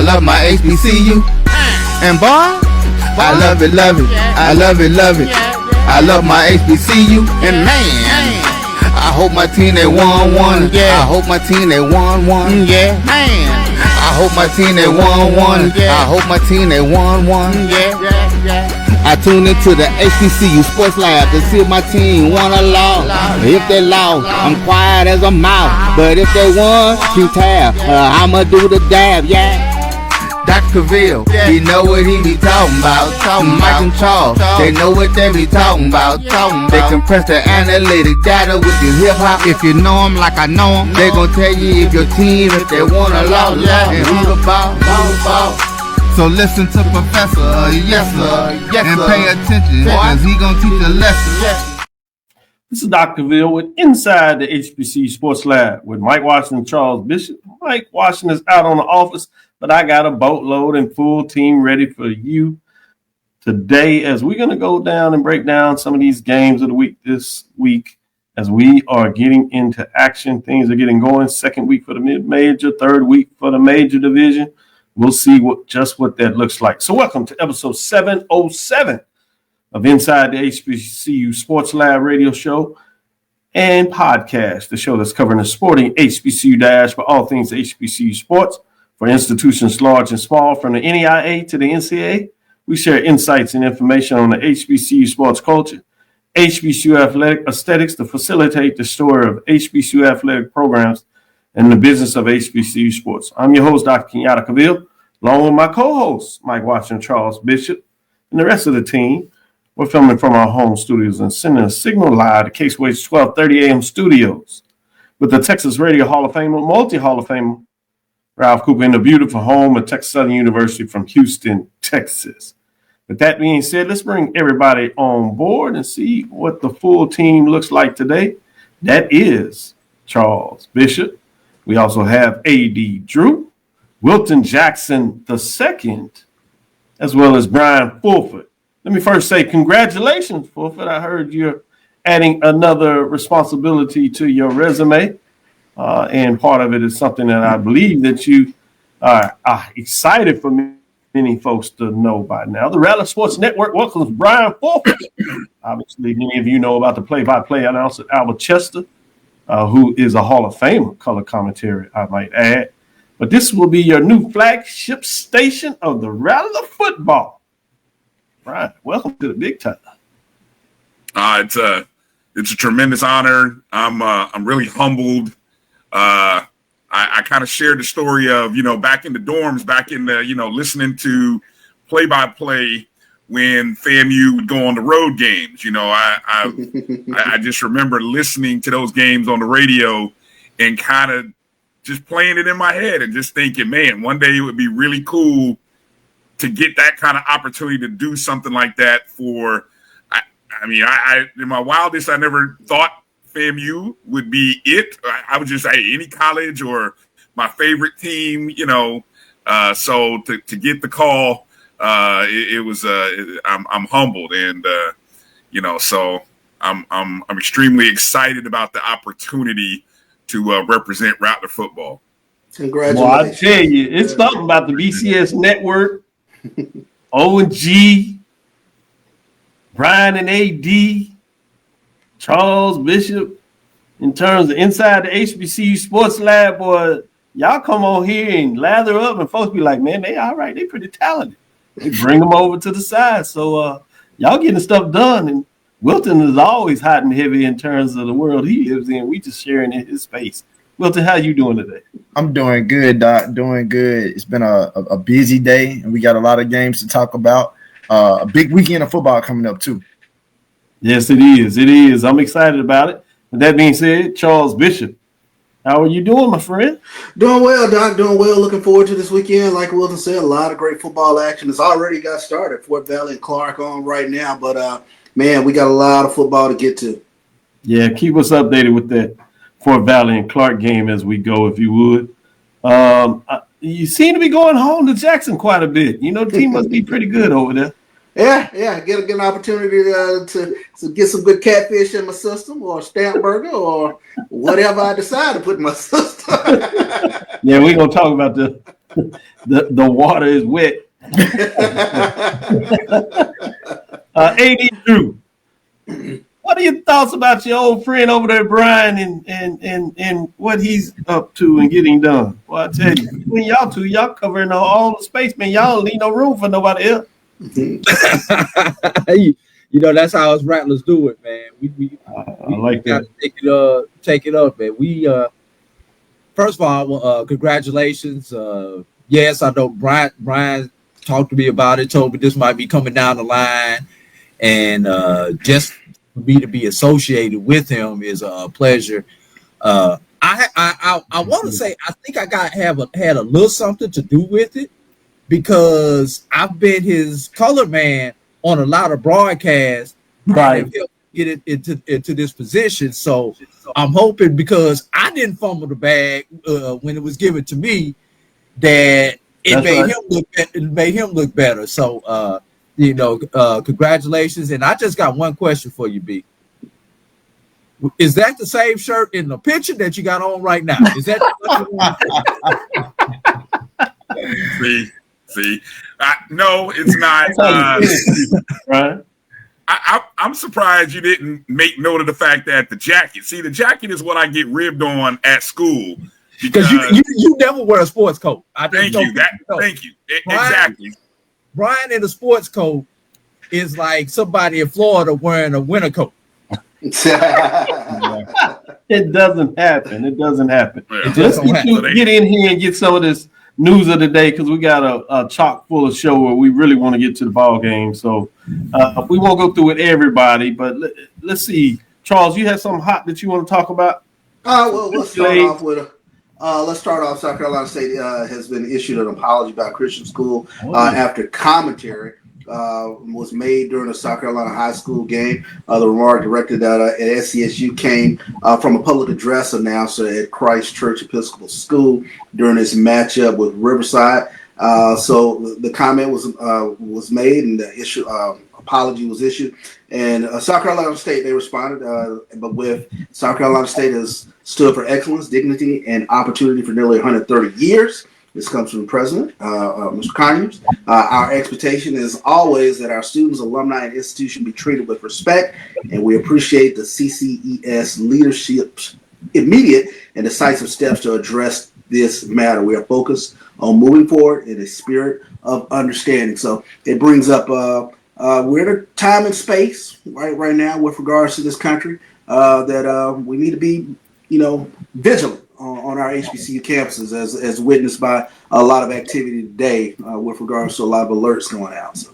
love my HBCU. And boy, I love it, love it. I love it, love it. I love my HBCU. And man, I hope my team they won one. I hope my team they won one. Yeah, man. I hope my team they won one. I hope my team they won one. I tune into the HBCU Sports Lab to see if my team won or lost. If they lost, I'm quiet as a mouse. But if they won, keep tab. I'ma do the dab, yeah. Dr. Cavil, he know what he be talking about. Mike and Charles, they know what they be talking about. They compress the analytic data with the hip hop. If you know them like I know them, they gon' tell you if your team, if they won or lost, and who the ball. So listen to Professor, yes sir, and pay attention, cause he gon' teach a lesson. This is Dr. Cavil with Inside the HBCU Sports Lab with Mike Washington and Charles Bishop. Mike Washington is out on the office, but I got a boatload and full team ready for you today as we're going to go down and break down some of these games of the week this week as we are getting into action. Things are getting going. Second week for the mid-major, third week for the major division. We'll see what that looks like. So welcome to episode 707 of Inside the HBCU Sports Lab radio show and podcast, the show that's covering the sporting HBCU dash for all things HBCU sports for institutions large and small, from the NEIA to the NCAA. We share insights and information on the HBCU sports culture, HBCU athletic aesthetics to facilitate the story of HBCU athletic programs and the business of HBCU sports. I'm your host, Dr. Kenyatta Cavil, along with my co-hosts, Mike Washington, Charles Bishop, and the rest of the team. We're filming from our home studios and sending a signal live to Case-Wade's 1230 AM studios with the Texas Radio Hall of Famer, multi-Hall of Famer, Ralph Cooper, in the beautiful home of Texas Southern University from Houston, Texas. With that being said, let's bring everybody on board and see what the full team looks like today. That is Charles Bishop. We also have A.D. Drew, Wilton Jackson II, as well as Bryan Fulford. Let me first say congratulations, Fulford. I heard you're adding another responsibility to your resume, and part of it is something that I believe that you are excited for many folks to know by now. The Rattler Sports Network welcomes Bryan Fulford. Obviously, many of you know about the play-by-play announcer, Albert Chester, who is a Hall of Famer color commentary, I might add. But this will be your new flagship station of the Rattler football. Bryan, welcome to the big time. It's a tremendous honor. I'm really humbled. I kind of shared the story of, back in the dorms, back in the, listening to play-by-play when FAMU would go on the road games. I just remember listening to those games on the radio and kind of just playing it in my head and just thinking, man, one day it would be really cool to get that kind of opportunity to do something like that for, I in my wildest, I never thought FAMU would be it. I would just say any college or my favorite team, so to get the call, it was, I'm humbled and, so I'm extremely excited about the opportunity to represent Rattler football. Congratulations. Well, I tell you, it's something about the BCS network, O&G, Bryan and AD, Charles Bishop, in terms of Inside the HBCU Sports Lab, boy, y'all come on here and lather up and folks be like, man, they all right. They pretty talented. They bring them over to the side. So y'all getting stuff done. And Wilton is always hot and heavy in terms of the world he lives in. We just sharing in his space. Wilton, how you doing today? I'm doing good, Doc. Doing good. It's been a busy day, and we got a lot of games to talk about. A big weekend of football coming up, too. Yes, it is. It is. I'm excited about it. With that being said, Charles Bishop, how are you doing, my friend? Doing well, Doc. Doing well. Looking forward to this weekend. Like Wilton said, a lot of great football action. It's already got started. Fort Valley and Clark on right now. But, man, we got a lot of football to get to. Yeah, keep us updated with that Fort Valley and Clark game as we go, if you would. You seem to be going home to Jackson quite a bit. The team must be pretty good over there. Yeah. Get an opportunity to get some good catfish in my system, or stamp burger, or whatever I decide to put in my system. Yeah, we're gonna talk about the the water is wet. AD Drew, what are your thoughts about your old friend over there, Bryan, and what he's up to and getting done? Well, I tell you, between y'all two, y'all covering all the space, man. Y'all don't leave no room for nobody else. That's how us Rattlers do it, man. We like that. Take it up, man. We first of all, congratulations. Yes, I know Bryan talked to me about it, told me this might be coming down the line, and just for me to be associated with him is a pleasure. I want to say I think I had a little something to do with it because I've been his color man on a lot of broadcasts, right? And get it into this position. So I'm hoping, because I didn't fumble the bag when it was given to me, that it made him look better. So congratulations. And I just got one question for you, B. Is that the same shirt in the picture that you got on right now? Is that See, no, it's not. Right. I'm surprised you didn't make note of the fact that the jacket. See, the jacket is what I get ribbed on at school because you never wear a sports coat. Thank you. Exactly. Bryan in a sports coat is like somebody in Florida wearing a winter coat. It doesn't happen. Yeah. Let's get in here and get some of this news of the day, because we got a chock full of show where we really want to get to the ball game. So we won't go through with everybody, but let's see. Charles, you have something hot that you want to talk about? Well, let's start off with South Carolina State has been issued an apology by a Christian school after commentary was made during a South Carolina high school game. The remark directed at SCSU came from a public address announcer at Christ Church Episcopal School during this matchup with Riverside. So the comment was made, and the apology was issued. And South Carolina State, they responded, but with South Carolina State has stood for excellence, dignity, and opportunity for nearly 130 years. This comes from the president, Mr. Conyers. Our expectation is always that our students, alumni, and institution be treated with respect, and we appreciate the CCES leadership's immediate and decisive steps to address this matter. We are focused on moving forward in a spirit of understanding. So it brings up we're in a time and space right now with regards to this country that we need to be, vigilant on our HBCU campuses, as witnessed by a lot of activity today with regards to a lot of alerts going out. So.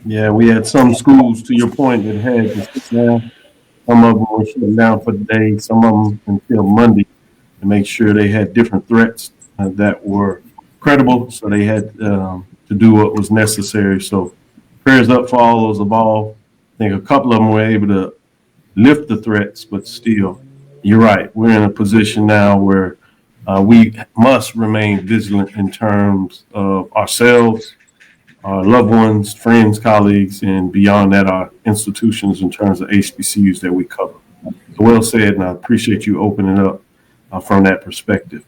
Yeah, we had some schools, to your point, that had to sit down. Some of them were shut down for the day, some of them until Monday, to make sure they had different threats that were credible, so they had to do what was necessary. So prayers up for all those involved. I think a couple of them were able to lift the threats, but still, you're right. We're in a position now where we must remain vigilant in terms of ourselves, our loved ones, friends, colleagues, and beyond that, our institutions in terms of HBCUs that we cover. So well said, and I appreciate you opening up from that perspective.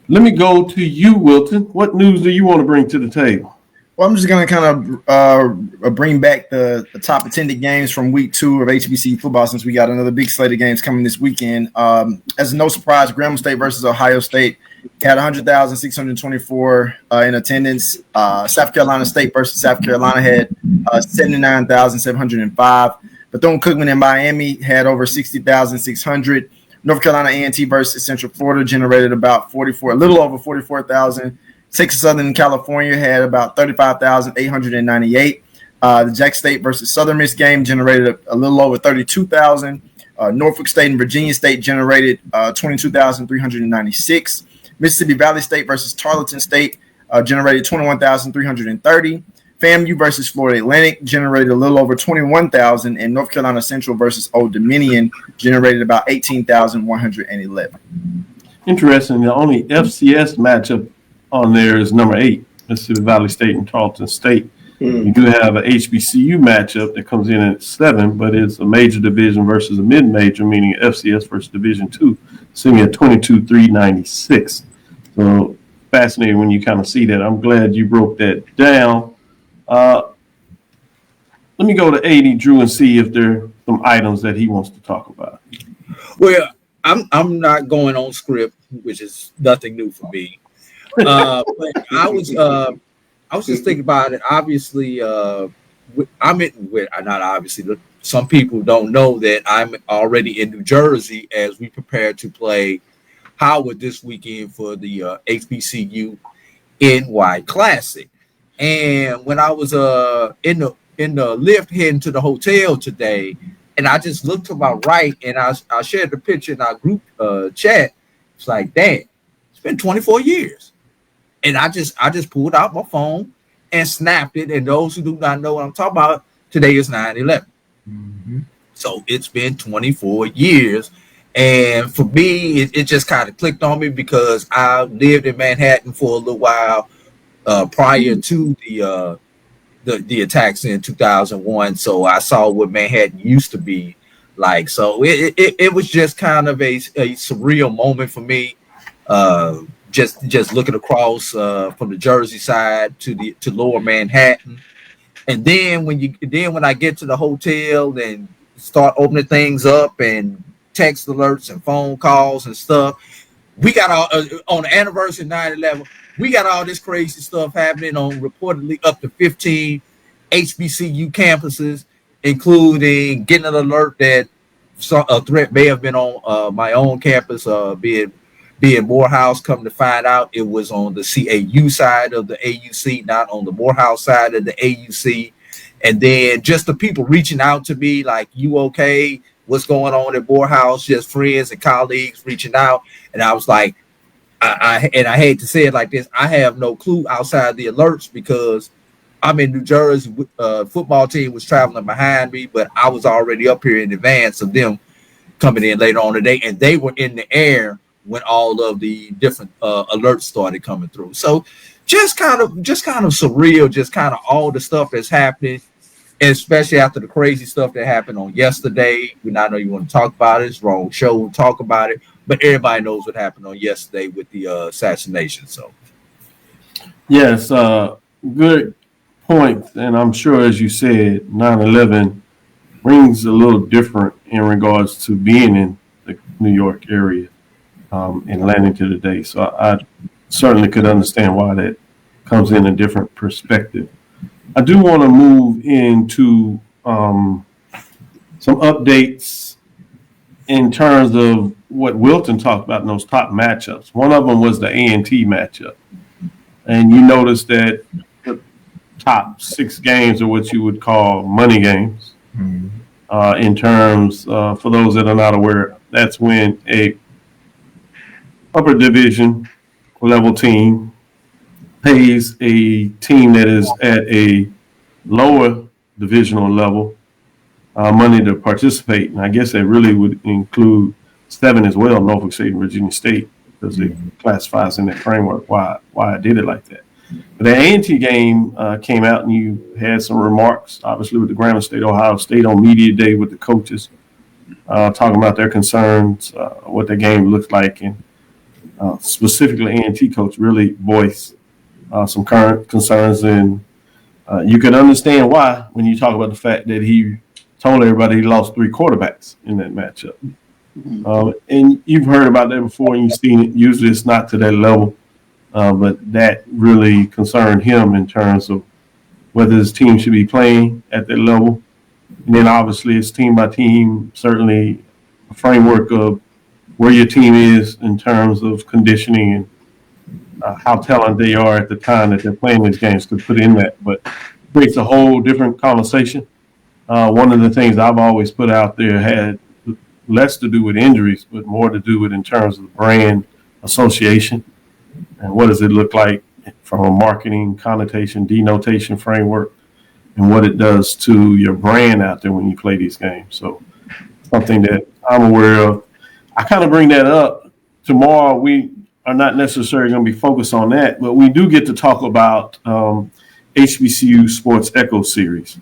Let me go to you, Wilton. What news do you want to bring to the table? Well, I'm just going to kind of bring back the top attended games from week 2 of HBCU football, since we got another big slate of games coming this weekend. As no surprise, Grambling State versus Ohio State had 100,624 in attendance. South Carolina State versus South Carolina had 79,705. Bethune-Cookman in Miami had over 60,600. North Carolina A&T versus Central Florida generated about a little over 44,000. Texas Southern California had about 35,898. The Jack State versus Southern Miss game generated a little over 32,000. Norfolk State and Virginia State generated 22,396. Mississippi Valley State versus Tarleton State generated 21,330. FAMU versus Florida Atlantic generated a little over 21,000, and North Carolina Central versus Old Dominion generated about 18,111. Interesting. The only FCS matchup on there is number 8, Mississippi Valley State and Tarleton State. You do have an HBCU matchup that comes in at 7, but it's a major division versus a mid-major, meaning FCS versus Division II, sitting at 22,396. So fascinating when you kind of see that. I'm glad you broke that down. Let me go to 80 Drew and see if there are some items that he wants to talk about. Well, I'm not going on script, which is nothing new for me. But I was just thinking about it. Obviously, not obviously. Some people don't know that I'm already in New Jersey as we prepare to play Howard this weekend for the HBCU NY Classic. And when I was in the lift heading to the hotel today, and I just looked to my right, and I shared the picture in our group chat. It's like, damn, it's been 24 years. And I just pulled out my phone and snapped it. And those who do not know what I'm talking about, today is 9/11. Mm-hmm. So it's been 24 years. And for me, it just kind of clicked on me because I lived in Manhattan for a little while prior to the attacks in 2001. So I saw what Manhattan used to be like. So it was just kind of a surreal moment for me. Just looking across from the Jersey side to lower Manhattan. And then when I get to the hotel and start opening things up and text alerts and phone calls and stuff, we got all on the anniversary of 9/11, we got all this crazy stuff happening on reportedly up to 15 HBCU campuses, including getting an alert that a threat may have been on my own campus, being Morehouse. Come to find out, it was on the CAU side of the AUC, not on the Morehouse side of the AUC. And then just the people reaching out to me like, you okay? What's going on at Morehouse? Just friends and colleagues reaching out. And I was like, I hate to say it like this, I have no clue outside the alerts because I'm in New Jersey. Football team was traveling behind me, but I was already up here in advance of them coming in later on today, and they were in the air when all of the different alerts started coming through. So just kind of surreal, just kind of all the stuff that's happening, especially after the crazy stuff that happened on yesterday. We not know you want to talk about it. It's the wrong show to talk about it, but everybody knows what happened on yesterday with the assassination. So yes, good point. And I'm sure, as you said, 9/11 rings a little different in regards to being in the New York area and landing to today. So I certainly could understand why that comes in a different perspective. I do want to move into some updates in terms of what Wilton talked about in those top matchups. One of them was the A&T matchup. And you notice that the top 6 games are what you would call money games. Mm-hmm. In terms, for those that are not aware, that's when a upper division level team pays a team that is at a lower divisional level money to participate. And I guess that really would include 7 as well, Norfolk State and Virginia State, because it classifies in that framework why I did it like that. But the A&T game came out, and you had some remarks, obviously, with the Grambling State, Ohio State on media day with the coaches, talking about their concerns, what the game looks like, and specifically A&T coach really voiced some current concerns, and you can understand why when you talk about the fact that he told everybody he lost 3 quarterbacks in that matchup. And you've heard about that before, and you've seen it. Usually it's not to that level, but that really concerned him in terms of whether his team should be playing at that level. And then obviously it's team by team, certainly a framework of where your team is in terms of conditioning and how talented they are at the time that they're playing these games could put in that. But it creates a whole different conversation. One of the things I've always put out there had less to do with injuries, but more to do with in terms of brand association and what does it look like from a marketing connotation, denotation framework, and what it does to your brand out there when you play these games. So something that I'm aware of. I kind of bring that up. Tomorrow we are not necessarily going to be focused on that, but we do get to talk about HBCU Sports Ecosystem Series.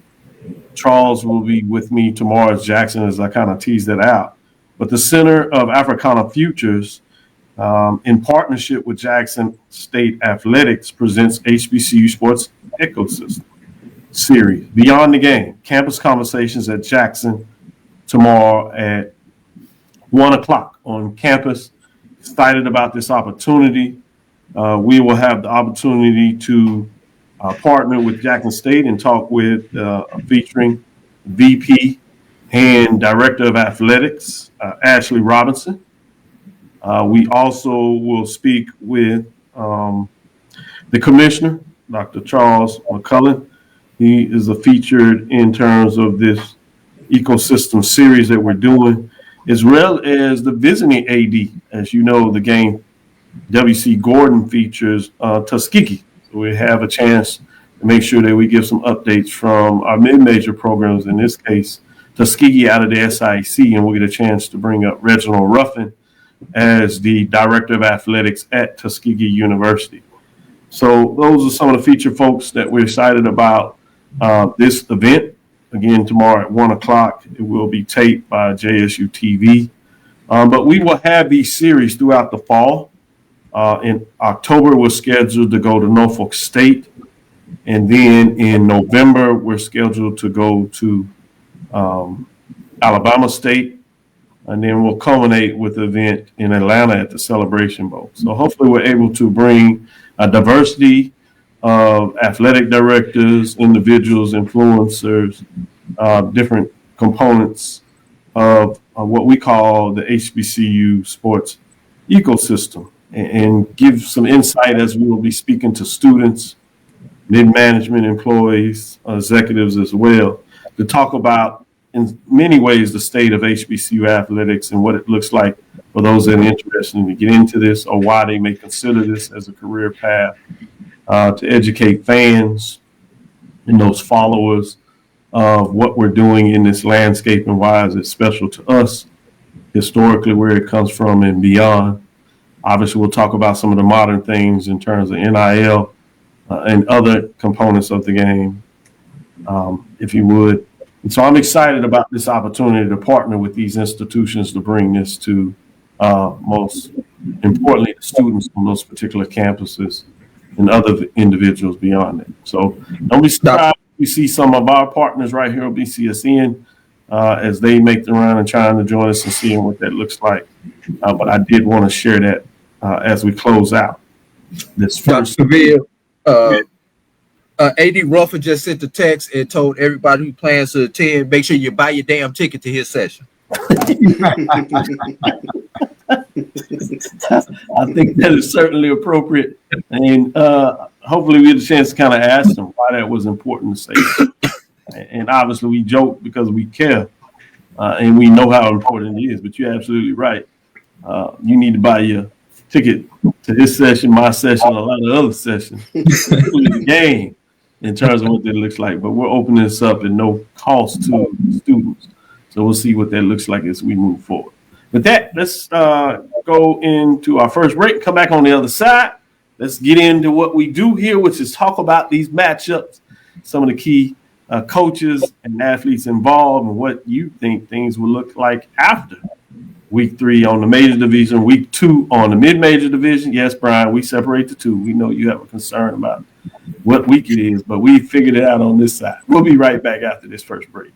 Charles will be with me tomorrow as Jackson, as I kind of tease that out. But the Center of Africana Futures in partnership with Jackson State Athletics, presents HBCU Sports Ecosystem Series, Beyond the Game, campus conversations at Jackson tomorrow at 1:00 on campus. Excited about this opportunity. We will have the opportunity to partner with Jackson State and talk with featuring VP and Director of Athletics, Ashley Robinson. We also will speak with the commissioner, Dr. Charles McCullen. He is a featured in terms of this ecosystem series that we're doing, as well as the visiting AD. As you know, the game W.C. Gordon features Tuskegee. So we have a chance to make sure that we give some updates from our mid-major programs, in this case, Tuskegee out of the SIC, and we'll get a chance to bring up Reginald Ruffin as the Director of Athletics at Tuskegee University. So those are some of the featured folks that we're excited about this event. Again, tomorrow at 1:00, it will be taped by JSU TV. But we will have these series throughout the fall. In October, we're scheduled to go to Norfolk State. And then in November, we're scheduled to go to Alabama State. And then we'll culminate with the event in Atlanta at the Celebration Bowl. So hopefully we're able to bring a diversity of athletic directors, individuals, influencers, different components of what we call the HBCU Sports Ecosystem, and give some insight as we will be speaking to students, mid-management employees, executives as well, to talk about, in many ways, the state of HBCU athletics and what it looks like for those that are interested in to get into this, or why they may consider this as a career path, to educate fans and those followers of what we're doing in this landscape and why is it special to us, historically, where it comes from and beyond. Obviously, we'll talk about some of the modern things in terms of NIL and other components of the game, if you would. And so I'm excited about this opportunity to partner with these institutions to bring this to, most importantly, the students on those particular campuses and other individuals beyond it. So don't be surprised if you see some of our partners right here on BCSN as they make the round and trying to join us and seeing what that looks like. But I did want to share that as we close out this first. Cavil, AD Ruffin just sent a text and told everybody who plans to attend, make sure you buy your damn ticket to his session. I think that is certainly appropriate, and hopefully we get a chance to kind of ask them why that was important to say. And obviously we joke because we care, and we know how important it is. But you're absolutely right. You need to buy your ticket to his session, my session, a lot of other sessions, including the game, in terms of what that looks like. But we're opening this up at no cost to students, so we'll see what that looks like as we move forward. With that, let's go into our first break, come back on the other side. Let's get into what we do here, which is talk about these matchups, some of the key coaches and athletes involved, and what you think things will look like after week 3 on the major division, week 2 on the mid-major division. Yes, Brian, we separate the two. We know you have a concern about what week it is, but we figured it out on this side. We'll be right back after this first break.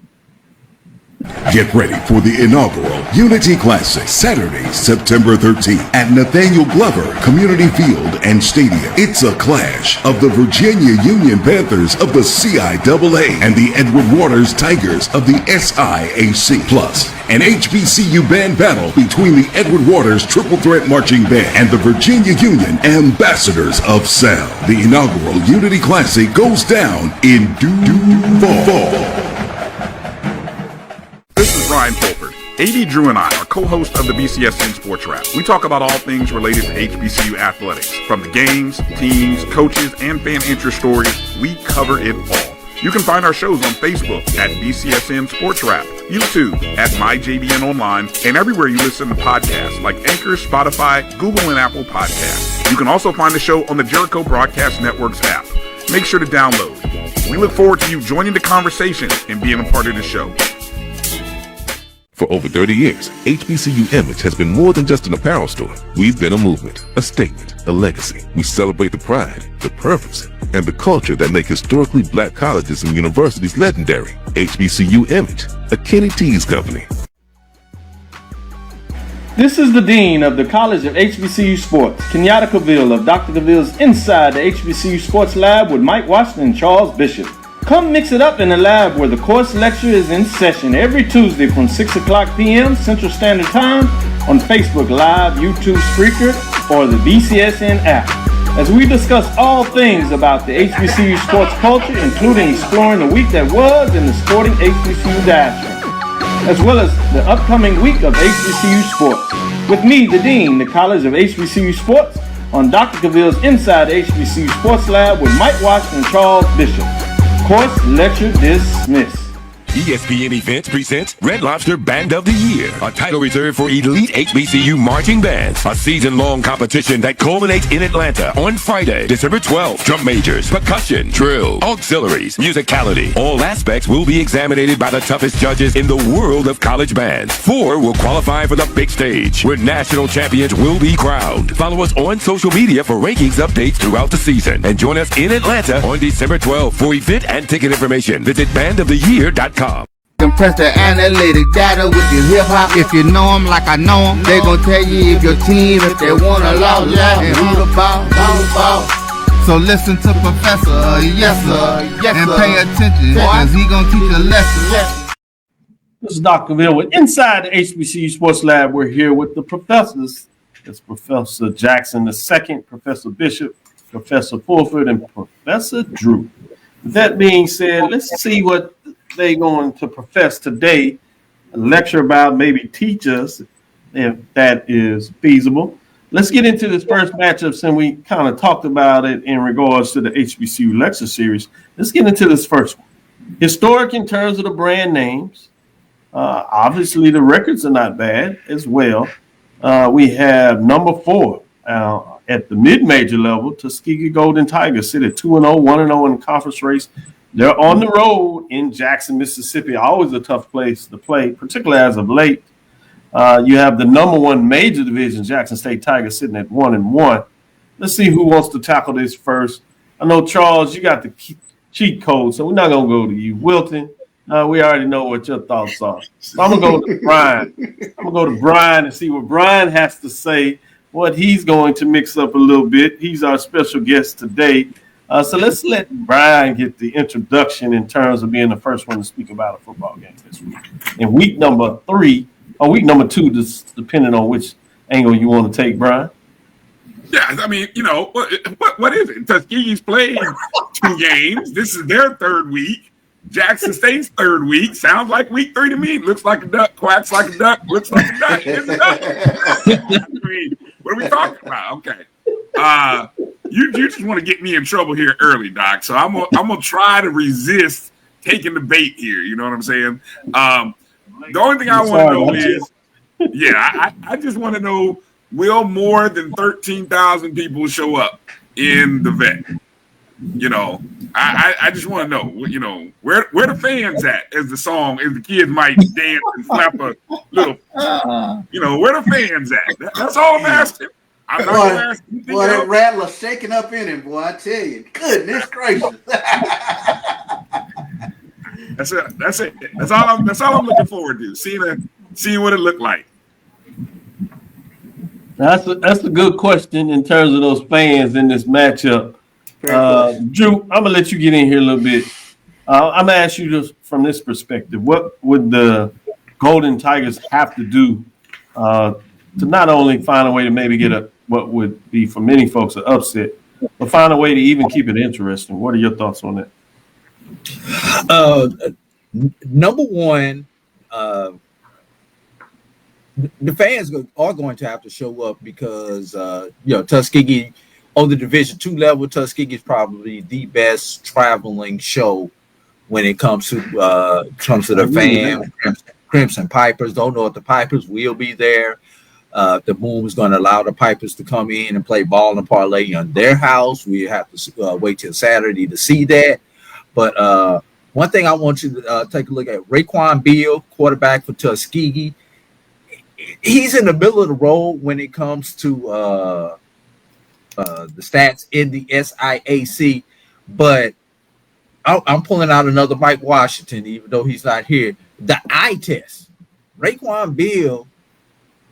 Get ready for the inaugural Unity Classic, Saturday, September 13th at Nathaniel Glover Community Field and Stadium. It's a clash of the Virginia Union Panthers of the CIAA and the Edward Waters Tigers of the SIAC, plus an HBCU band battle between the Edward Waters Triple Threat Marching Band and the Virginia Union Ambassadors of Sound. The inaugural Unity Classic goes down in due fall. This is Bryan Fulford. AD Drew and I are co-hosts of the BCSN Sports Lab. We talk about all things related to HBCU athletics. From the games, teams, coaches, and fan interest stories, we cover it all. You can find our shows on Facebook at BCSN Sports Lab, YouTube at MyJBN Online, and everywhere you listen to podcasts like Anchor, Spotify, Google, and Apple Podcasts. You can also find the show on the Jericho Broadcast Network's app. Make sure to download. We look forward to you joining the conversation and being a part of the show. For over 30 years, HBCU Image has been more than just an apparel store. We've been a movement, a statement, a legacy. We celebrate the pride, the purpose, and the culture that make historically black colleges and universities legendary. HBCU Image, a Kenny T's company. This is the Dean of the College of HBCU Sports, Kenyatta Cavil of Dr. Cavill's Inside the HBCU Sports Lab with Mike Washington and Charles Bishop. Come mix it up in the lab where the course lecture is in session every Tuesday from 6 o'clock p.m. Central Standard Time on Facebook Live, YouTube Spreaker, or the BCSN app. As we discuss all things about the HBCU sports culture, including exploring the week that was in the sporting HBCU diaspora, as well as the upcoming week of HBCU sports. With me, the Dean, the College of HBCU Sports, on Dr. Cavill's Inside the HBCU Sports Lab with Mike Washington and Charles Bishop. Course lecture dismissed. ESPN Events presents Red Lobster Band of the Year, a title reserved for elite HBCU marching bands. A season-long competition that culminates in Atlanta on Friday, December 12th. Drum majors, percussion, drill, auxiliaries, musicality. All aspects will be examined by the toughest judges in the world of college bands. 4 will qualify for the big stage, where national champions will be crowned. Follow us on social media for rankings updates throughout the season. And join us in Atlanta on December 12th. For event and ticket information, visit bandoftheyear.com. Compress the analytic data with your hip hop. If you know them like I know them, they gon' tell you if your team, if they wanna lose, and who the ball. So listen to Professor, yes sir, and pay attention, cause he gon' teach a lesson. This is Dr. Cavil with Inside the HBCU Sports Lab. We're here with the professors. It's Professor Jackson II, Professor Bishop, Professor Fulford, and Professor Drew. With that being said, let's see what they're going to profess today, a lecture about, maybe teach us if that is feasible. Let's get into this first matchup since we kind of talked about it in regards to the HBCU lecture series. Let's get into this first one. Historic in terms of the brand names. Obviously, the records are not bad as well. We have number 4 at the mid-major level. Tuskegee Golden Tigers sit at 2-0, 1-0 in the conference race. They're on the road in Jackson, Mississippi. Always a tough place to play, particularly as of late. You have the number 1 major division, Jackson State Tigers, sitting at 1-1. Let's see who wants to tackle this first. I know, Charles, you got the cheat code, so we're not going to go to you. Wilton, we already know what your thoughts are. So I'm going to go to Bryan. I'm going to go to Bryan and see what Bryan has to say, what he's going to mix up a little bit. He's our special guest today. So let's let Bryan get the introduction in terms of being the first one to speak about a football game this week. In week number 3, or week number 2, just depending on which angle you want to take, Bryan. Yeah, I mean, you know, what is it? Tuskegee's played 2 games. This is their 3rd week. Jackson State's 3rd week. Sounds like week 3 to me. Looks like a duck, quacks like a duck, looks like a duck. It's a duck. I mean, what are we talking about? Okay. You just want to get me in trouble here early, Doc. So I'm gonna try to resist taking the bait here. You know what I'm saying? The only thing I want to know is, I just want to know, will more than 13,000 people show up in the vet? You know, I just want to know, you know, where the fans at? As the kids might dance and flap a little, you know, where the fans at? That's all I'm asking. Boy, that rattler shaking up in him, boy, I tell you. Goodness gracious. That's it. That's all I'm looking forward to. Seeing what it looked like. That's a good question in terms of those fans in this matchup. Drew, I'm gonna let you get in here a little bit. I'm gonna ask you just from this perspective, what would the Golden Tigers have to do to not only find a way to maybe get what would be for many folks an upset, but find a way to even keep it interesting? What are your thoughts on that? Number one, the fans are going to have to show up because Tuskegee on the Division II level, Tuskegee is probably the best traveling show when it comes to the fans. Crimson Pipers, don't know if the Pipers will be there. The Boom is going to allow the Pipers to come in and play ball and parlay on their house. We have to wait till Saturday to see that. But One thing I want you to take a look at, Raekwon Beal, quarterback for Tuskegee. He's in the middle of the road when it comes to the stats in the SIAC, but I'm pulling out another Mike Washington, even though he's not here. The eye test. Raekwon Beal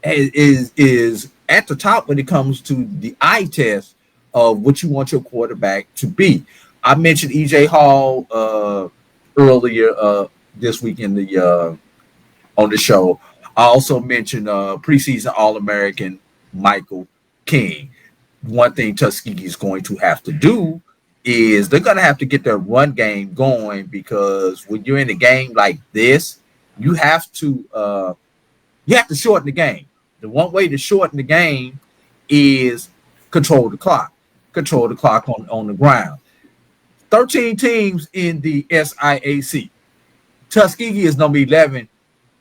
is at the top when it comes to the eye test of what you want your quarterback to be. I mentioned EJ Hall earlier this week in the on the show. I also mentioned preseason All-American Michael King. One thing Tuskegee is going to have to do is they're going to have to get their run game going, because when you're in a game like this, you have to shorten the game. The one way to shorten the game is control the clock on the ground. 13 teams in the SIAC. Tuskegee is number 11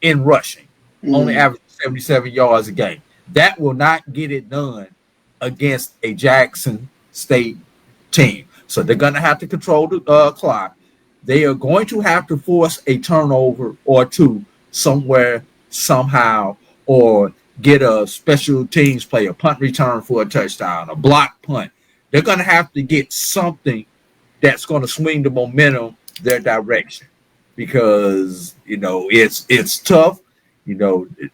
in rushing, only averaging 77 yards a game. That will not get it done against a Jackson State team. So they're going to have to control the clock. They are going to have to force a turnover or two somewhere, somehow, or get a special teams play, a punt return for a touchdown, a block punt. They're going to have to get something that's going to swing the momentum their direction, because, it's tough.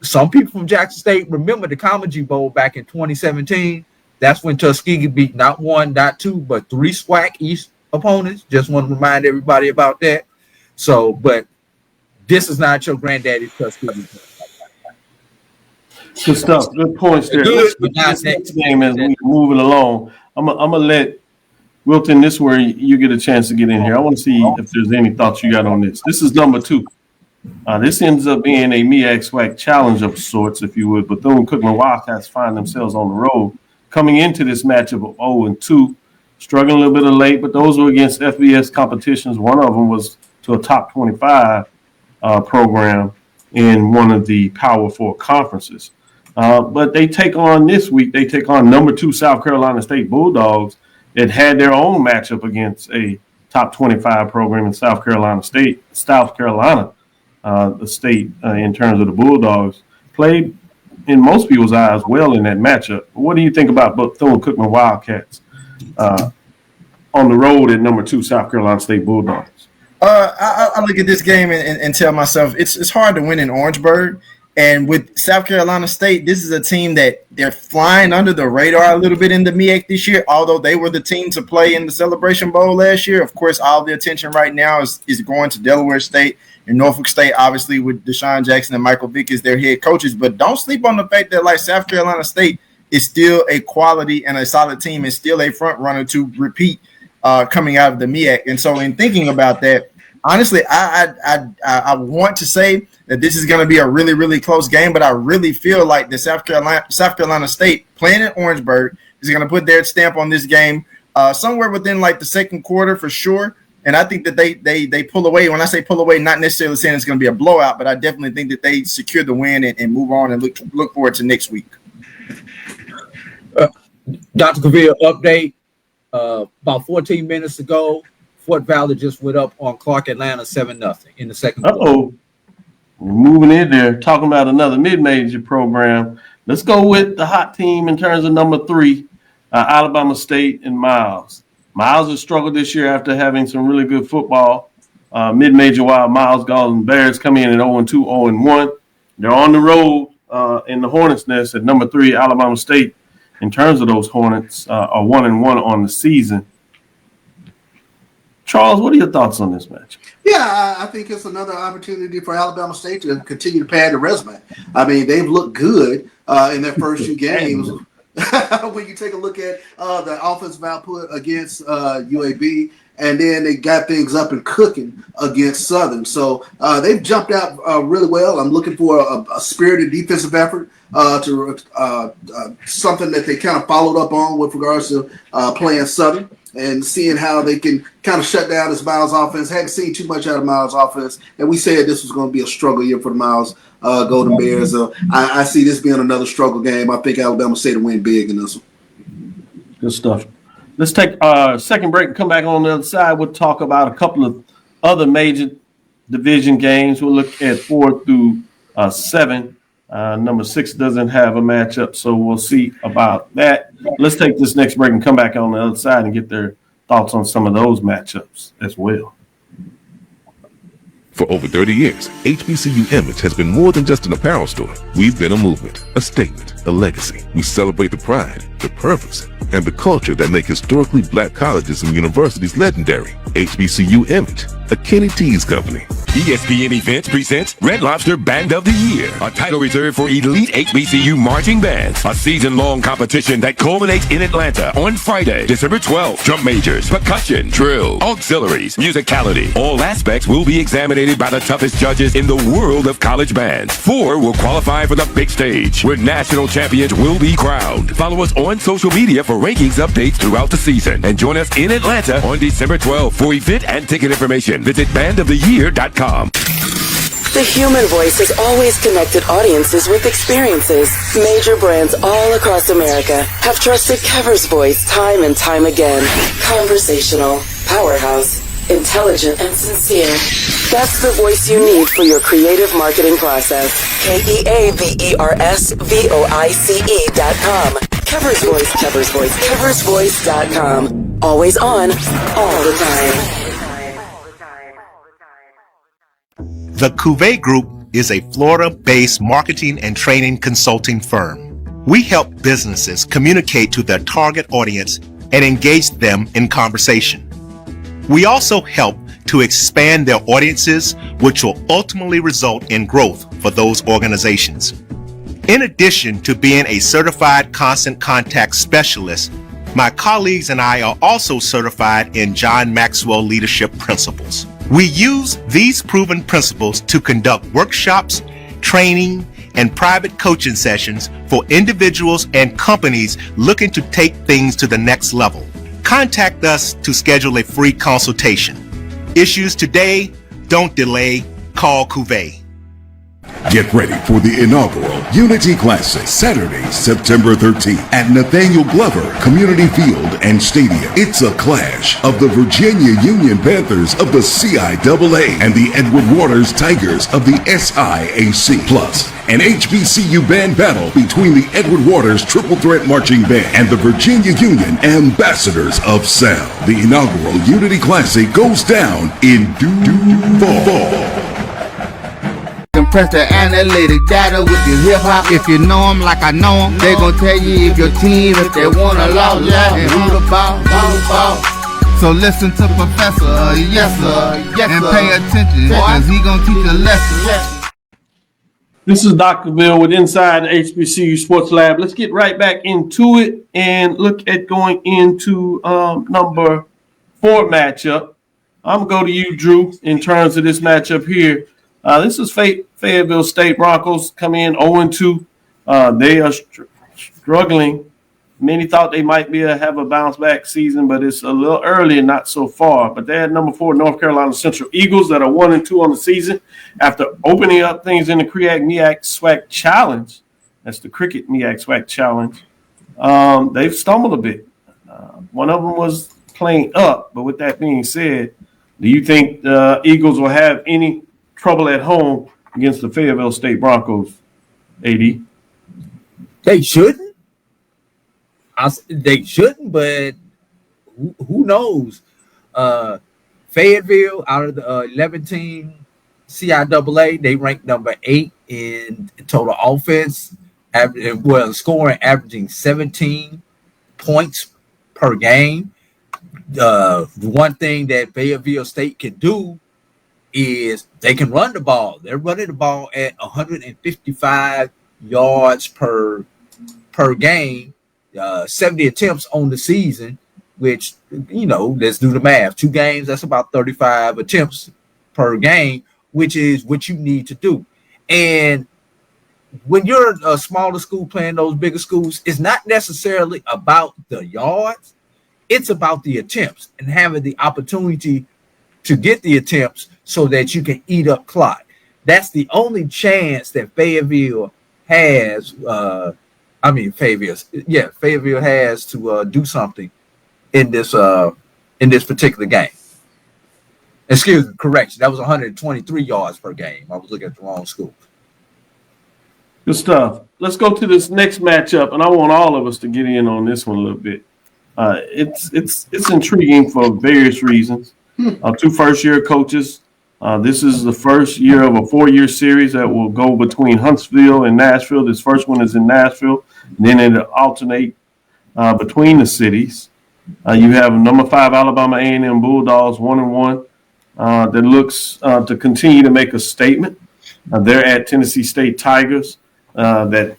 Some people from Jackson State remember the Comedy Bowl back in 2017. That's when Tuskegee beat not one, not two, but 3 SWAC East opponents. Just want to remind everybody about that. So, but this is not your granddaddy's Tuskegee. Good stuff. Good points there. Good, but not This next game as we move it along. I'm gonna let Wilton, this is where you get a chance to get in here. I want to see if there's any thoughts you got on this. This is number 2. This ends up being a MEAC SWAC challenge of sorts, if you would. Bethune-Cookman Wildcats find themselves on the road coming into this matchup of 0-2, struggling a little bit of late, but those were against FBS competitions. One of them was to a top 25 program in one of the Power 4 conferences. But they take on number 2 South Carolina State Bulldogs that had their own matchup against a top 25 program in South Carolina, the state in terms of the Bulldogs, played in most people's eyes well in that matchup. What do you think about Bethune-Cookman Wildcats on the road at number 2 South Carolina State Bulldogs? I look at this game and tell myself it's hard to win in Orangeburg. And with South Carolina State, this is a team that they're flying under the radar a little bit in the MEAC this year, although they were the team to play in the Celebration Bowl last year. Of course, all the attention right now is going to Delaware State and Norfolk State, obviously, with Deshaun Jackson and Michael Vick as their head coaches. But don't sleep on the fact that, like, South Carolina State is still a quality and a solid team and still a front runner to repeat coming out of the MEAC. And so in thinking about that, honestly, I want to say that this is going to be a really, really close game, but I really feel like the South Carolina State playing in Orangeburg is going to put their stamp on this game somewhere within like the second quarter for sure. And I think that they pull away. When I say pull away, not necessarily saying it's going to be a blowout, but I definitely think that they secure the win and move on and look forward to next week. Dr. Cavil, update. About 14 minutes ago, Fort Valley just went up on Clark Atlanta 7-0 in the second quarter. We're moving in there, talking about another mid-major program. Let's go with the hot team in terms of number 3, Alabama State and Miles. Miles has struggled this year after having some really good football. Mid-major while Miles Golden Bears come in at 0-2, 0-1. They're on the road in the Hornets' nest at number 3, Alabama State. In terms of those Hornets, are 1-1 on the season. Charles, what are your thoughts on this match? Yeah, I think it's another opportunity for Alabama State to continue to pad the resume. I mean, they've looked good in their first 2 games. When you take a look at the offensive output against UAB, and then they got things up and cooking against Southern. So they've jumped out really well. I'm looking for a spirited defensive effort to something that they kind of followed up on with regards to playing Southern and seeing how they can kind of shut down this Miles offense. Hadn't seen too much out of Miles offense, and we said this was going to be a struggle year for the Miles Golden Bears. I see this being another struggle game. I think Alabama State will win big in this one. Good stuff. Let's take a second break and come back on the other side. We'll talk about a couple of other major division games. We'll look at 4 through 7. Number 6 doesn't have a matchup, so we'll see about that. Let's take this next break and come back on the other side and get their thoughts on some of those matchups as well. For over 30 years, HBCU Image has been more than just an apparel store. We've been a movement, a statement, a legacy. We celebrate the pride, the purpose, and the culture that make historically black colleges and universities legendary. HBCU Image, a Kenny T's company. ESPN Events presents Red Lobster Band of the Year, a title reserved for elite HBCU marching bands. A season-long competition that culminates in Atlanta on Friday, December 12th. Drum majors, percussion, drill, auxiliaries, musicality. All aspects will be examined by the toughest judges in the world of college bands. 4 will qualify for the big stage, where national champions will be crowned. Follow us on social media for rankings updates throughout the season. And join us in Atlanta on December 12th. For event and ticket information, visit bandoftheyear.com. The human voice has always connected audiences with experiences. Major brands all across America have trusted Kever's voice time and time again. Conversational, powerhouse, intelligent, and sincere. That's the voice you need for your creative marketing process. KEAVERSVOICE.com. Kever's Voice, Kever's Voice, KeversVoice.com. Always on, all the time. The Cavil Group is a Florida-based marketing and training consulting firm. We help businesses communicate to their target audience and engage them in conversation. We also help to expand their audiences, which will ultimately result in growth for those organizations. In addition to being a certified constant contact specialist, my colleagues and I are also certified in John Maxwell Leadership Principles. We use these proven principles to conduct workshops, training, and private coaching sessions for individuals and companies looking to take things to the next level. Contact us to schedule a free consultation. Issues today, don't delay, call Cavil. Get ready for the inaugural Unity Classic, Saturday, September 13th at Nathaniel Glover Community Field and Stadium. It's a clash of the Virginia Union Panthers of the CIAA and the Edward Waters Tigers of the SIAC. Plus, an HBCU band battle between the Edward Waters Triple Threat Marching Band and the Virginia Union Ambassadors of Sound. The inaugural Unity Classic goes down in due fall. Compress the analytic data with your hip hop. If you know them like I know them, they gon' tell you if your team, if they wanna lose, and who the ball. So listen to Professor, yes sir, and pay attention, cause he gon' teach a lesson. This is Dr. Bill with Inside the HBCU Sports Lab. Let's get right back into it and look at going into number 4 matchup. I'm gonna go to you, Drew, in terms of this matchup here. This is Fayetteville State Broncos come in 0-2. They are struggling. Many thought they might have a bounce back season, but it's a little early and not so far. But they had number 4 North Carolina Central Eagles that are 1-2 on the season after opening up things in the MEAC SWAC Challenge. That's the Cricket MEAC SWAC Challenge. They've stumbled a bit. One of them was playing up. But with that being said, do you think the Eagles will have any trouble at home against the Fayetteville State Broncos, AD? They shouldn't. They shouldn't, but who knows? Fayetteville, out of the 11-team CIAA, they ranked number 8 in total offense, scoring, averaging 17 points per game. The one thing that Fayetteville State can do is they can run the ball. They're running the ball at 155 yards per game, 70 attempts on the season, which, let's do the math. 2 games, that's about 35 attempts per game, which is what you need to do. And when you're a smaller school playing those bigger schools, it's not necessarily about the yards. It's about the attempts and having the opportunity to get the attempts so that you can eat up clock. That's the only chance that Fayetteville has. Fayetteville has to do something in this particular game. Excuse me, correction. That was 123 yards per game. I was looking at the wrong school. Good stuff. Let's go to this next matchup, and I want all of us to get in on this one a little bit. It's intriguing for various reasons. 2 first-year coaches. This is the first year of a 4-year series that will go between Huntsville and Nashville. This first one is in Nashville, and then it'll alternate between the cities. You have number 5 Alabama A&M Bulldogs 1-1 that looks to continue to make a statement. They're at Tennessee State Tigers that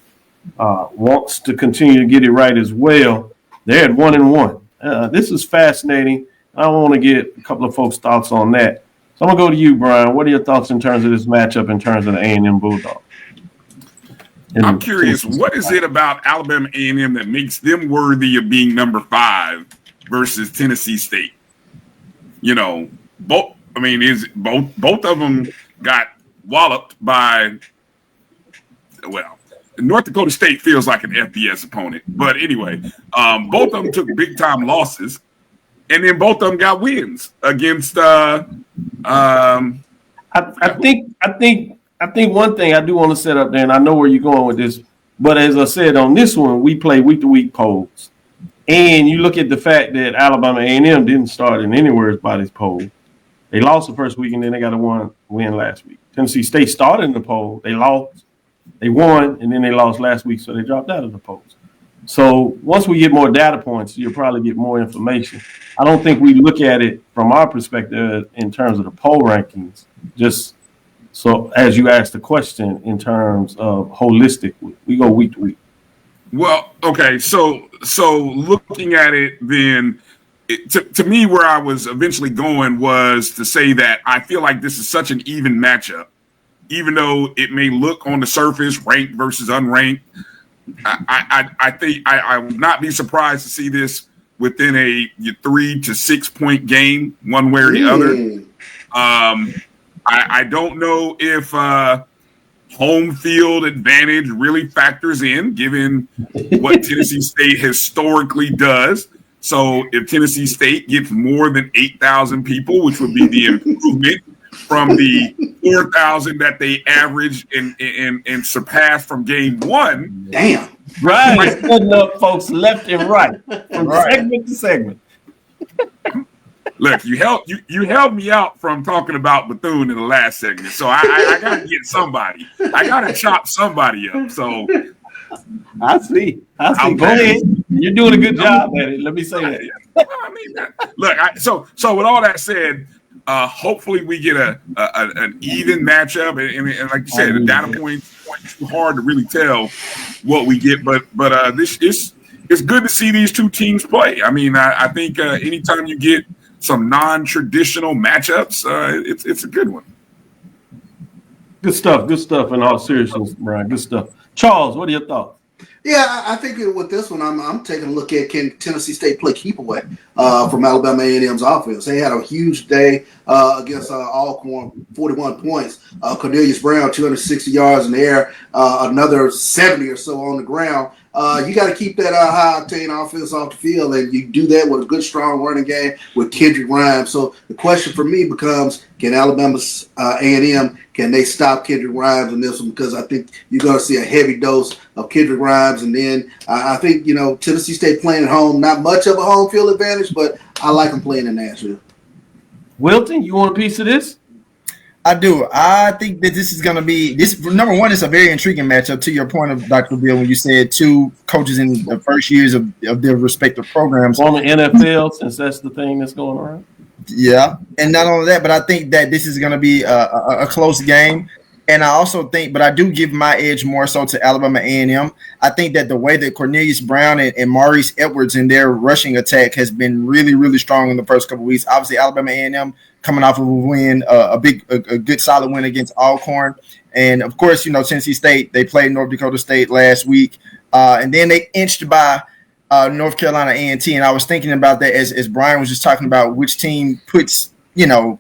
wants to continue to get it right as well. They're at 1-1. This is fascinating. I want to get a couple of folks' thoughts on that. So I'm going to go to you, Brian. What are your thoughts in terms of this matchup in terms of the A&M Bulldogs? I'm curious, what is it about Alabama A&M that makes them worthy of being number 5 versus Tennessee State? You know, both of them got walloped by, well, North Dakota State feels like an FBS opponent. But anyway, both of them took big-time losses, and then both of them got wins against I think one thing I do want to set up there, and I know where you're going with this, but as I said, on this one, we play week-to-week polls. And you look at the fact that Alabama A&M didn't start in anywhere by this poll. They lost the first week, and then they got a win last week. Tennessee State started in the poll. They lost. They won, and then they lost last week, so they dropped out of the polls. So once we get more data points, you'll probably get more information. I don't think we look at it from our perspective in terms of the poll rankings, just so as you asked the question in terms of holistic, we go week to week. Well, okay, so looking at it then, to me, where I was eventually going was to say that I feel like this is such an even matchup, even though it may look on the surface ranked versus unranked. I think I would not be surprised to see this within a 3 to 6 point game, one way or the other. I don't know if home field advantage really factors in, given what Tennessee State historically does. So if Tennessee State gets more than 8,000 people, which would be the improvement from the 4,000 that they averaged and surpassed from game 1. Damn. Right. Putting up folks left and right from segment to segment. Look, you helped me out from talking about Bethune in the last segment, so I gotta get somebody. I gotta chop somebody up. So I see. Go ahead. You're doing a good job at it. Let me say that. I mean, look. So with all that said, hopefully we get an even matchup, and like you said, the data points too hard to really tell what we get. But this is it's good to see these two teams play. I mean, I think anytime you get some non-traditional matchups, it's a good one. Good stuff in all seriousness, Brian. Good stuff. Charles, what are your thoughts? Yeah, I think with this one, I'm taking a look at can Tennessee State play keep away from Alabama A&M's offense. They had a huge day against Alcorn, 41 points. Cornelius Brown, 260 yards in the air, another 70 or so on the ground. You got to keep that high-octane offense off the field, and you do that with a good, strong running game with Kendrick Grimes. So the question for me becomes, can Alabama's A&M, can they stop Kendrick Grimes in this one? Because I think you're going to see a heavy dose of Kendrick Grimes. And then I think, Tennessee State playing at home, not much of a home field advantage, but I like them playing in Nashville. Wilton, you want a piece of this? I do. I think that this is going to be this. Number one, it's a very intriguing matchup. To your point of Dr. Bill, when you said two coaches in the first years of their respective programs on the NFL, since that's the thing that's going around. Yeah, and not only that, but I think that this is going to be a close game. And I also think, but I do give my edge more so to Alabama A&M. I think that the way that Cornelius Brown and Maurice Edwards in their rushing attack has been really, really strong in the first couple of weeks. Obviously, Alabama A&M coming off of a win, a good solid win against Alcorn. And, of course, Tennessee State, they played North Dakota State last week. And then they inched by North Carolina A&T. And I was thinking about that as Brian was just talking about which team puts, a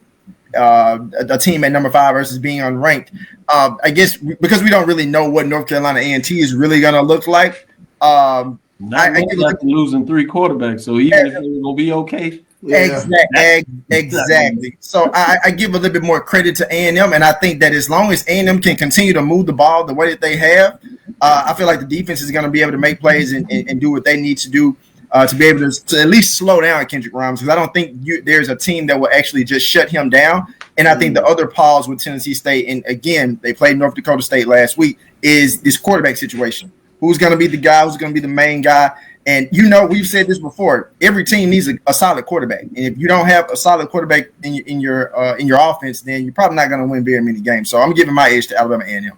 team at number 5 versus being unranked. I guess because we don't really know what North Carolina A&T is really going to look like. Losing 3 quarterbacks, so even if they're going to be okay, Yeah. Exactly. So I give a little bit more credit to A&M, and I think that as long as A&M can continue to move the ball the way that they have, I feel like the defense is going to be able to make plays and do what they need to do to be able to at least slow down Kendrick Grimes, because I don't think there's a team that will actually just shut him down. And I think the other pause with Tennessee State, and again, they played North Dakota State last week, is this quarterback situation. Who's going to be the guy? Who's going to be the main guy? And, we've said this before. Every team needs a solid quarterback. And if you don't have a solid quarterback in your offense, then you're probably not going to win very many games. So I'm giving my edge to Alabama A&M.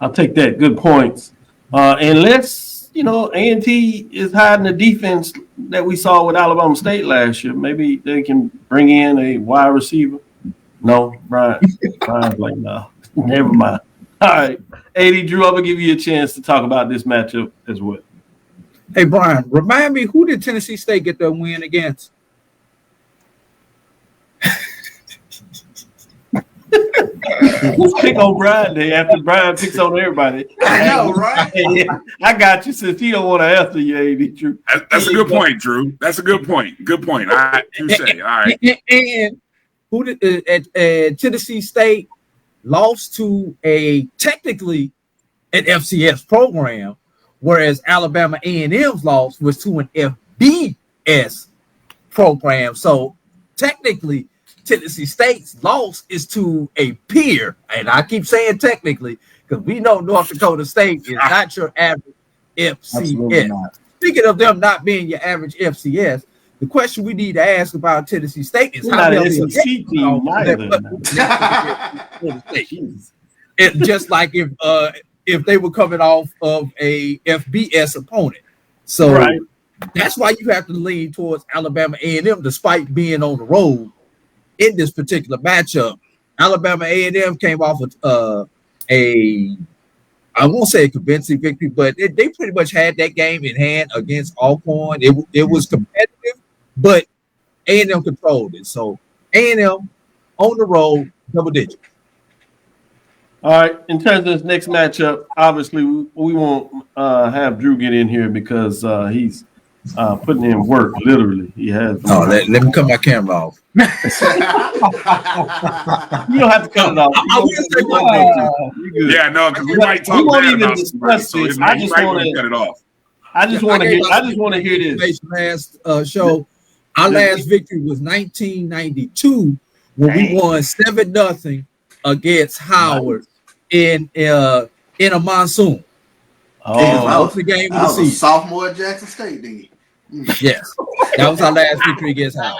I'll take that. Good points. Unless, A&T is hiding the defense that we saw with Alabama State last year. Maybe they can bring in a wide receiver. No, Brian's like, no, never mind. All right. AD Drew, I'm going to give you a chance to talk about this matchup as well. Hey, Brian, remind me, who did Tennessee State get their win against? Let's pick on Brian Day after Brian picks on everybody. I know, right? I got you since he don't want to answer you, AD Drew. That's a good point, Drew. That's a good point. Good point. You say, all right. And who did Tennessee State lost to technically an FCS program, whereas Alabama A&M's loss was to an FBS program. So technically, Tennessee State's loss is to a peer, and I keep saying technically because we know North Dakota State is not your average FCS. Speaking of them not being your average FCS, the question we need to ask about Tennessee State is how they'll be just like if they were coming off of a FBS opponent. So that's why you have to lean towards Alabama A&M despite being on the road in this particular matchup. Alabama A&M came off of I won't say a convincing victory, but they pretty much had that game in hand against Alcorn. It was competitive, but A&M controlled it. So A&M on the road, double digits. All right. In terms of this next matchup, obviously we won't have Drew get in here because he's putting in work. Literally, he has. Let me cut my camera off. You don't have to cut it off. Yeah, no, because we might talk bad about somebody, so you might want to cut it off. I just want to hear this. Last show, our last victory was 1992 when we won 7-0 against Howard in a monsoon. That was the game of the was season. Sophomore at Jackson State, didn't you? Yes, that was our last victory against Howard.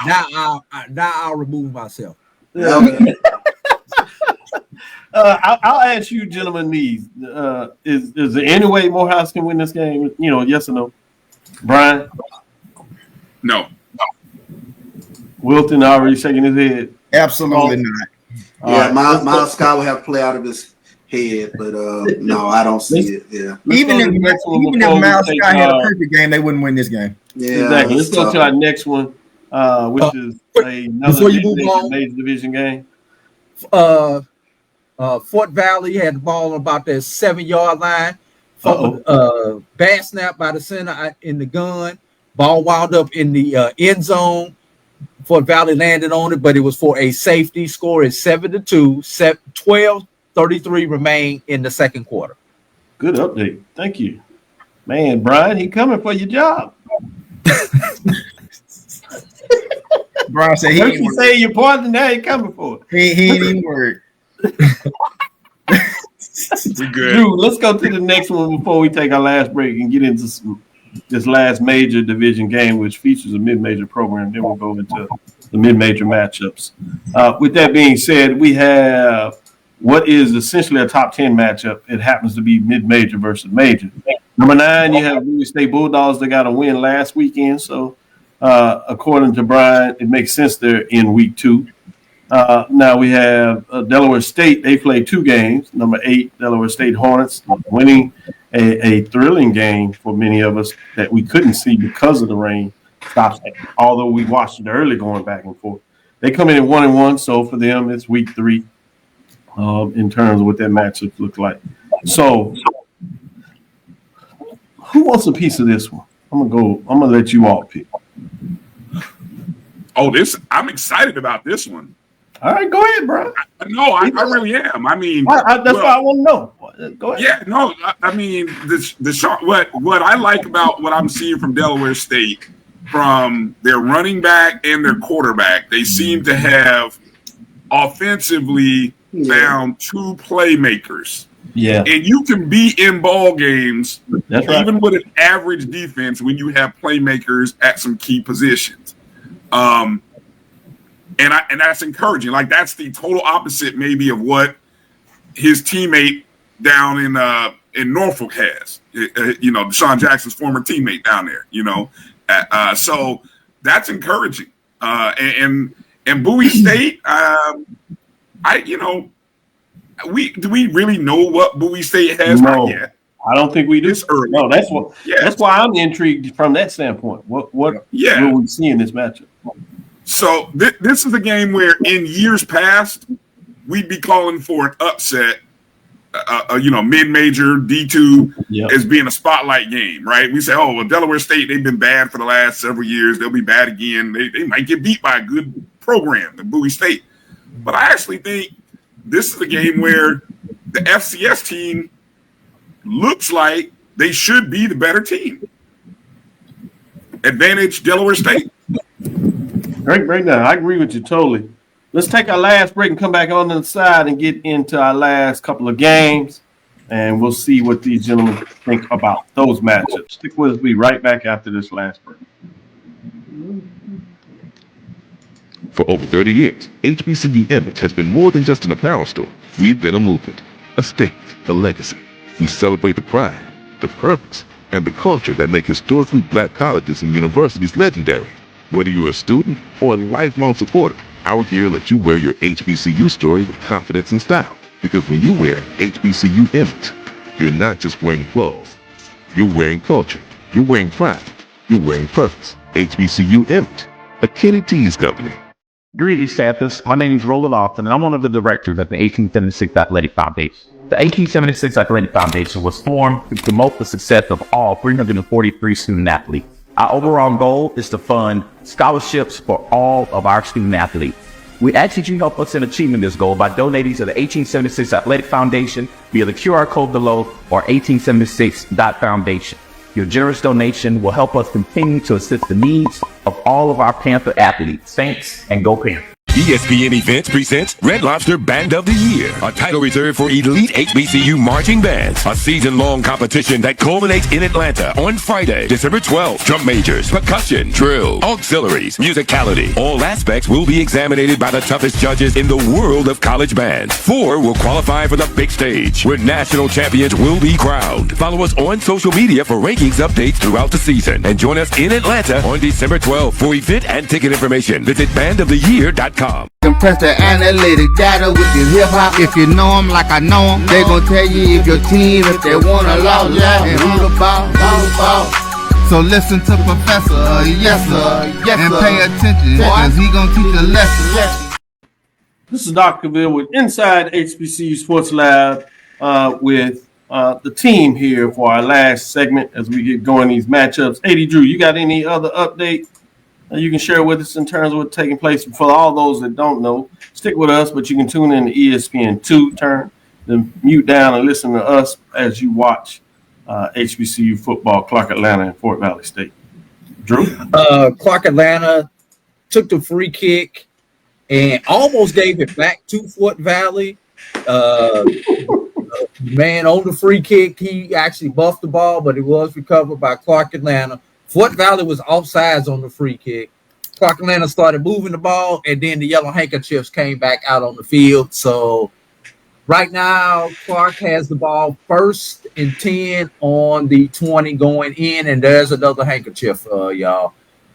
Now I'll remove myself. I'll ask you, gentlemen, these. Is there any way Morehouse can win this game? Yes or no? Brian? No. Wilton already shaking his head. Absolutely not. Yeah, Miles Scott will have to play out of his head, but no, I don't see it. Yeah. Even if Miles Scott had a perfect game, they wouldn't win this game. Yeah, exactly. Let's go to our next one, which is another major division game. Fort Valley had the ball on about that 7-yard line. Bad snap by the center in the gun. Ball wound up in the end zone. Fort Valley landed on it, but it was for a safety. Score is 7-2. 12:33 remain in the second quarter. Good update. Thank you. Man, Brian, he coming for your job. Brian said he say your partner, now he coming for it. He ain't even worried. We good. Drew, let's go to the next one before we take our last break and get into this last major division game, which features a mid-major program. Then we'll go into the mid-major matchups. With that being said, we have what is essentially a top 10 matchup. It happens to be mid-major versus major. Number 9, you have Bowie State Bulldogs. They got a win last weekend. So according to Brian, it makes sense they're in week 2. Now we have Delaware State. They played 2 games. Number 8, Delaware State Hornets, winning a thrilling game for many of us that we couldn't see because of the rain. Although we watched it early going back and forth. They come in at 1-1, so for them it's week 3 in terms of what that matchup look like. So who wants a piece of this one? I'm gonna let you all pick. Oh, I'm excited about this one. All right, go ahead, bro. I really am. I mean, that's what I want to know. Go ahead. Yeah, no, I mean, what I like about what I'm seeing from Delaware State, from their running back and their quarterback, they seem to have offensively found two playmakers. Yeah, and you can be in ball games even with an average defense when you have playmakers at some key positions. And that's encouraging. Like, that's the total opposite maybe of what his teammate down in Norfolk has. Deshaun Jackson's former teammate down there. So that's encouraging. And Bowie State, do we really know what Bowie State has? No, not yet. I don't think we do. It's early. No, that's why I'm intrigued from that standpoint. What will we see in this matchup? So this is a game where in years past we'd be calling for an upset, mid-major D2 as being a spotlight game, right? We say, oh, well, Delaware State, they've been bad for the last several years. They'll be bad again. They might get beat by a good program, the Bowie State. But I actually think this is a game where the FCS team looks like they should be the better team. Advantage Delaware State. Great breakdown. I agree with you totally. Let's take our last break and come back on the side and get into our last couple of games, and we'll see what these gentlemen think about those matchups. Stick with us. We'll be right back after this last break. For over 30 years, HBCU Image has been more than just an apparel store. We've been a movement, a statement, a legacy. We celebrate the pride, the purpose, and the culture that make historically black colleges and universities legendary. Whether you're a student or a lifelong supporter, our gear lets you wear your HBCU story with confidence and style. Because when you wear HBCU Image, you're not just wearing clothes. You're wearing culture. You're wearing pride. You're wearing purpose. HBCU Image, a Kenny T's company. Greetings, campus. My name is Roland Austin, and I'm one of the directors at the 1876 Athletic Foundation. The 1876 Athletic Foundation was formed to promote the success of all 343 student athletes. Our overall goal is to fund scholarships for all of our student athletes. We ask that you help us in achieving this goal by donating to the 1876 Athletic Foundation via the QR code below or 1876.foundation. Your generous donation will help us continue to assist the needs of all of our Panther athletes. Thanks, and go Panthers. ESPN Events presents Red Lobster Band of the Year, a title reserved for elite HBCU marching bands, a season-long competition that culminates in Atlanta on Friday, December 12th. Drum majors, percussion, drill, auxiliaries, musicality. All aspects will be examined by the toughest judges in the world of college bands. 4 will qualify for the big stage, where national champions will be crowned. Follow us on social media for rankings updates throughout the season, and join us in Atlanta on December 12th. For event and ticket information, visit bandoftheyear.com. Compress the analytic data with your hip hop. If you know them like I know them, they gon' tell you if your team, if they wanna lose, and who the ball. So listen to Professor, yes sir, and pay attention, cause he gon' teach a lesson. This is Dr. Cavil with Inside HBCU Sports Lab with the team here for our last segment as we get going these matchups. AD Drew, you got any other update you can share with us in terms of what's taking place? For all those that don't know, stick with us, but you can tune in to ESPN2, turn the mute down and listen to us as you watch HBCU football, Clark Atlanta and Fort Valley State. Drew? Clark Atlanta took the free kick and almost gave it back to Fort Valley. Man on the free kick, he actually buffed the ball, but it was recovered by Clark Atlanta. Fort Valley was offsides on the free kick. Clark Atlanta started moving the ball, and then the yellow handkerchiefs came back out on the field. So right now, Clark has the ball 1st and 10 on the 20 going in, and there's another handkerchief, y'all.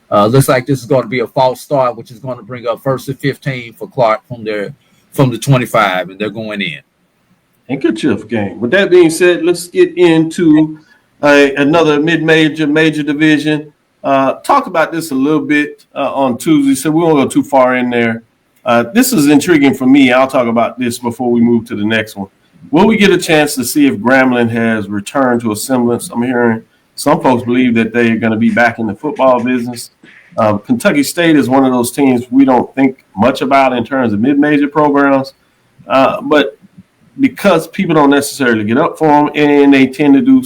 Looks like this is going to be a false start, which is going to bring up 1st and 15 for Clark from the 25, and they're going in. Handkerchief game. With that being said, let's get into another mid-major, major division. Talk about this a little bit on Tuesday, so we won't go too far in there. This is intriguing for me. I'll talk about this before we move to the next one. Will we get a chance to see if Grambling has returned to a semblance? I'm hearing some folks believe that they're going to be back in the football business. Kentucky State is one of those teams we don't think much about in terms of mid-major programs, but because people don't necessarily get up for them and they tend to do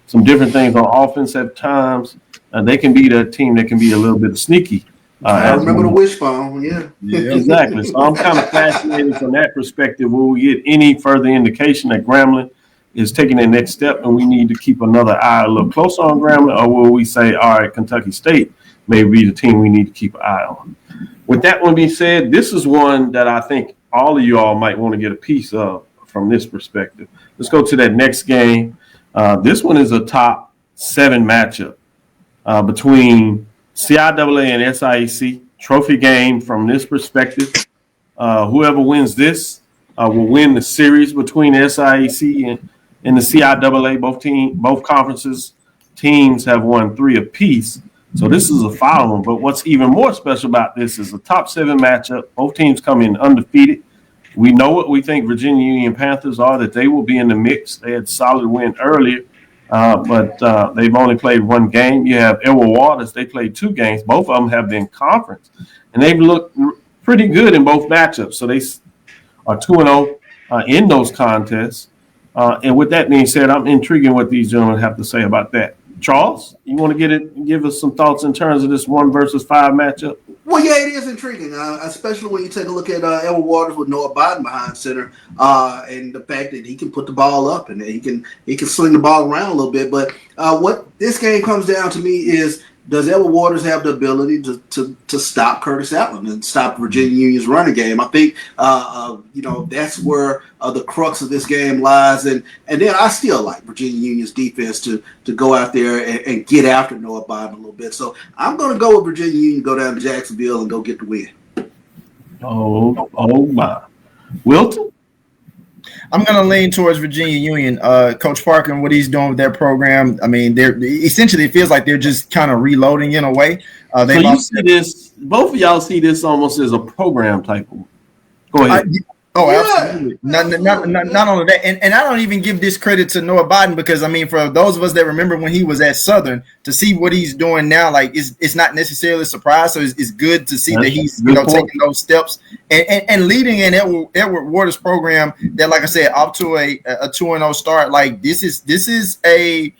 some different things on offense at times, they can be the team that can be a little bit sneaky. I remember the wishbone, yeah. Exactly. So I'm kind of fascinated from that perspective. Will we get any further indication that Grambling is taking the next step and we need to keep another eye a little closer on Grambling, or will we say, all right, Kentucky State may be the team we need to keep an eye on? With that one being said, this is one that I think all of you all might want to get a piece of from this perspective. Let's go to that next game. This one is a top 7 matchup between CIAA and SIAC. Trophy game from this perspective. Whoever wins this will win the series between the SIAC and the CIAA. Both conferences teams have won 3 apiece. So this is a follow-on. But what's even more special about this is a top 7 matchup. Both teams come in undefeated. We know what we think Virginia Union Panthers are, that they will be in the mix. They had solid win earlier, but they've only played 1 game. You have Edward Waters. They played 2 games. Both of them have been conference, and they've looked pretty good in both matchups. So they are 2-0 in those contests. And with that being said, I'm intrigued in what these gentlemen have to say about that. Charles, you want to give us some thoughts in terms of this 1 versus 5 matchup? Well, yeah, it is intriguing, especially when you take a look at Edward Waters with Noah Biden behind center, and the fact that he can put the ball up and he can sling the ball around a little bit. But what this game comes down to me is, does Edward Waters have the ability to stop Curtis Allen and stop Virginia Union's running game? I think that's where the crux of this game lies, and then I still like Virginia Union's defense to go out there and get after Noah Biden a little bit. So I'm going to go with Virginia Union, go down to Jacksonville and go get the win. Oh my, Wilton. I'm going to lean towards Virginia Union. Coach Parker and what he's doing with their program, I mean, they're essentially, it feels like they're just kind of reloading in a way. So you see this, both of y'all see this almost as a program type of. Go ahead. Absolutely. Not only that, and I don't even give this credit to Noah Biden, because I mean, for those of us that remember when he was at Southern, to see what he's doing now, like it's not necessarily a surprise. So it's good to see that he's taking those steps and leading an Edward Waters program that, like I said, off to a 2-0 start. Like this is a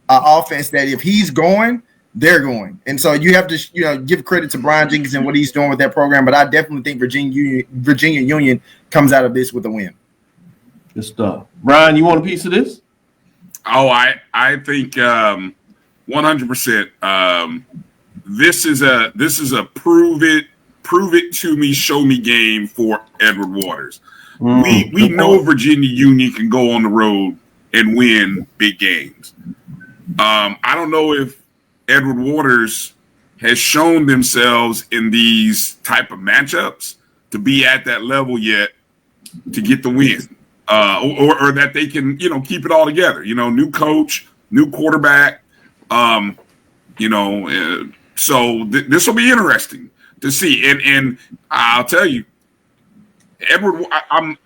offense that if he's going, they're going. And so you have to, give credit to Brian Jenkins and what he's doing with that program. But I definitely think Virginia Union comes out of this with a win. Good stuff. Brian, you want a piece of this? Oh, I think 100%. This is a prove it to me, show me game for Edward Waters. We know Virginia Union can go on the road and win big games. I don't know if Edward Waters has shown themselves in these type of matchups to be at that level yet to get the win, or that they can, keep it all together. New coach, new quarterback. So this will be interesting to see. And I'll tell you, Edward, I'm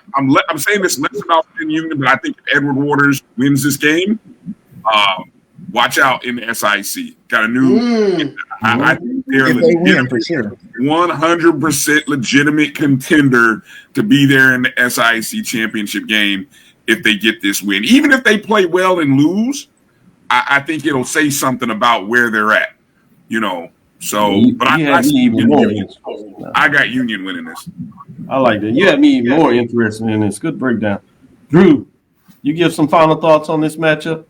saying this less about Virginia Union, but I think if Edward Waters wins this game, watch out in the SIC. Got a new. I think they're win, for sure. 100% legitimate contender to be there in the SIC championship game if they get this win. Even if they play well and lose, I think it'll say something about where they're at. So, but I got Union winning this. I like that. You had me even more interested in this. Good breakdown. Drew, you give some final thoughts on this matchup?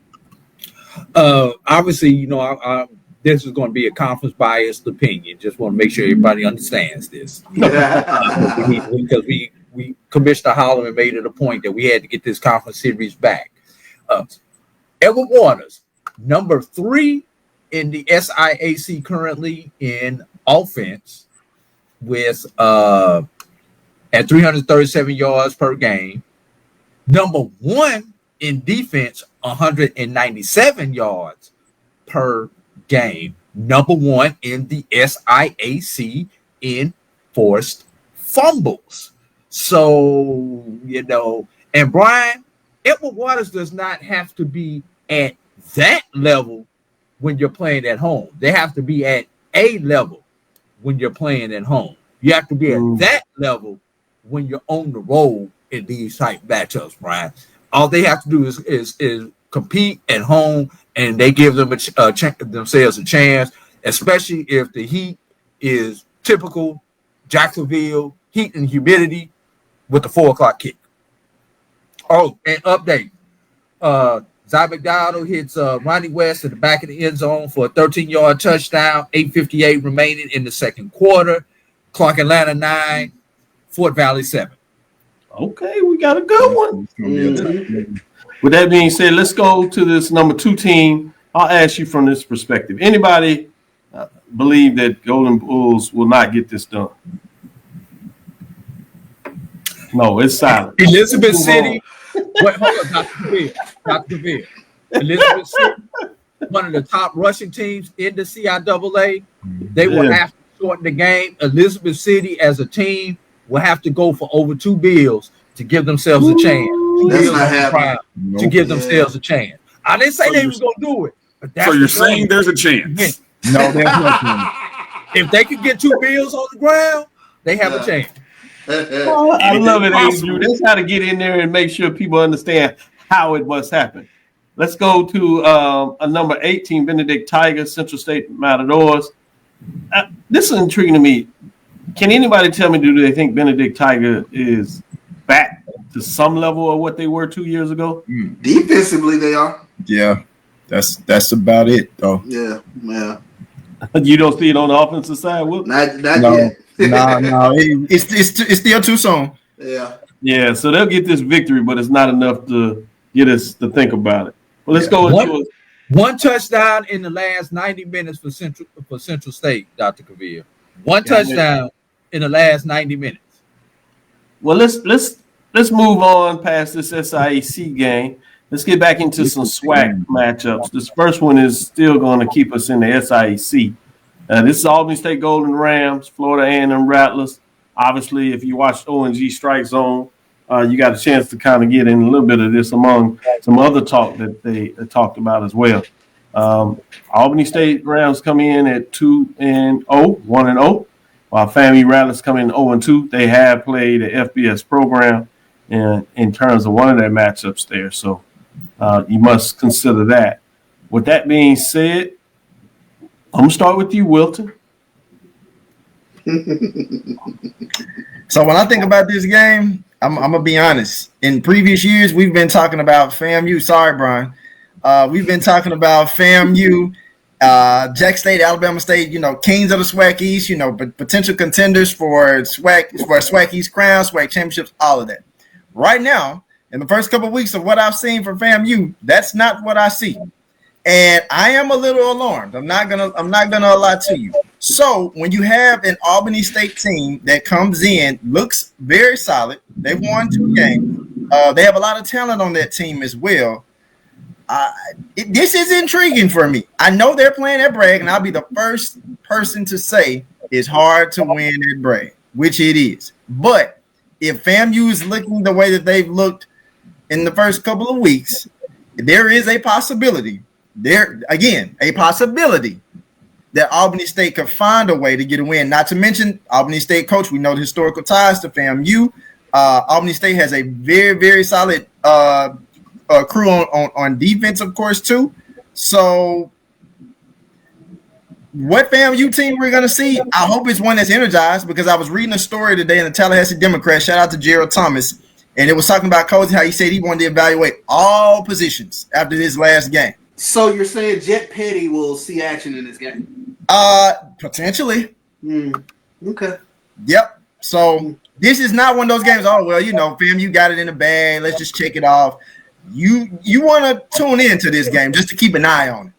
Obviously, this is going to be a conference biased opinion. Just want to make sure everybody understands this. Because we Commissioner Holloman made it a point that we had to get this conference series back. Edward Waters, number 3 in the SIAC currently in offense, with at 337 yards per game. Number 1 in defense, 197 yards per game. Number 1 in the SIAC in forced fumbles. So, and Brian, Edward Waters does not have to be at that level when you're playing at home. They have to be at a level when you're playing at home. You have to be at that level when you're on the road in these type matchups, Brian. All they have to do is compete at home, and they give them themselves a chance, especially if the heat is typical Jacksonville heat and humidity with the 4:00 kick. Oh, and update. Zy McDonald hits Ronnie West at the back of the end zone for a 13-yard touchdown, 8:58 remaining in the second quarter. Clark Atlanta 9, Fort Valley 7. Okay, we got a good one. With that being said, let's go to this number 2 team. I'll ask you from this perspective. Anybody believe that Golden Bulls will not get this done? No, it's silent. Elizabeth City. Wait, hold on, Dr. Cavil. Elizabeth City, one of the top rushing teams in the CIAA. They will have to shorten the game. Elizabeth City as a team will have to go for over 2 bills to give themselves a chance. To give themselves a chance. I didn't say they was going to do it. But that's so you're saying there's a chance? No, there's no chance. If they could get 2 bills on the ground, they have a chance. I love it, Andrew. That's how to get in there and make sure people understand how it must happen. Let's go to a number 18, Benedict Tigers, Central State Matadors. This is intriguing to me. Can anybody tell me, do they think Benedict Tiger is back to some level of what they were 2 years ago? Defensively, they are. Yeah, that's about it, though. Yeah. You don't see it on the offensive side, Will? Not yet. No, it's still too soon. Yeah. So they'll get this victory, but it's not enough to get us to think about it. Well, let's go into it. One touchdown in the last 90 minutes for Central State, Dr. Cavil. One touchdown in the last 90 minutes. Well, let's move on past this SIAC game. Let's get back into some SWAC matchups. This first one is still going to keep us in the SIAC. This is Albany State Golden Rams, Florida A&M Rattlers. Obviously, if you watched ONG Strike Zone, you got a chance to kind of get in a little bit of this among some other talk that they talked about as well. Albany State Rams come in at 1-0, while FAMU Rattlers come in 0-2. They have played the FBS program in terms of one of their matchups there, so you must consider that. With that being said, I'm going to start with you, Wilton. So when I think about this game, I'm going to be honest. In previous years, we've been talking about FAMU. Sorry, Brian. We've been talking about FAMU, Jack State, Alabama State, kings of the SWAC East, but potential contenders for SWAC East crown, SWAC championships, all of that. Right now, in the first couple of weeks of what I've seen from FAMU, that's not what I see. And I am a little alarmed. I'm not gonna lie to you. So when you have an Albany State team that comes in, looks very solid, they've won 2 games. They have a lot of talent on that team as well. This is intriguing for me. I know they're playing at Bragg, and I'll be the first person to say it's hard to win at Bragg, which it is. But if FAMU is looking the way that they've looked in the first couple of weeks, there is a possibility. A possibility that Albany State could find a way to get a win. Not to mention Albany State coach, we know the historical ties to FAMU. Albany State has a very, very solid crew on defense, of course, too. So what FAMU team we're going to see, I hope it's one that's energized, because I was reading a story today in the Tallahassee Democrat, shout out to Gerald Thomas, and it was talking about Coach, how he said he wanted to evaluate all positions after this last game. So you're saying Jet Petty will see action in this game? Potentially. Okay. Yep. So this is not one of those games. Oh well, FAMU got it in the bag. Let's just check it off. You want to tune into this game just to keep an eye on it.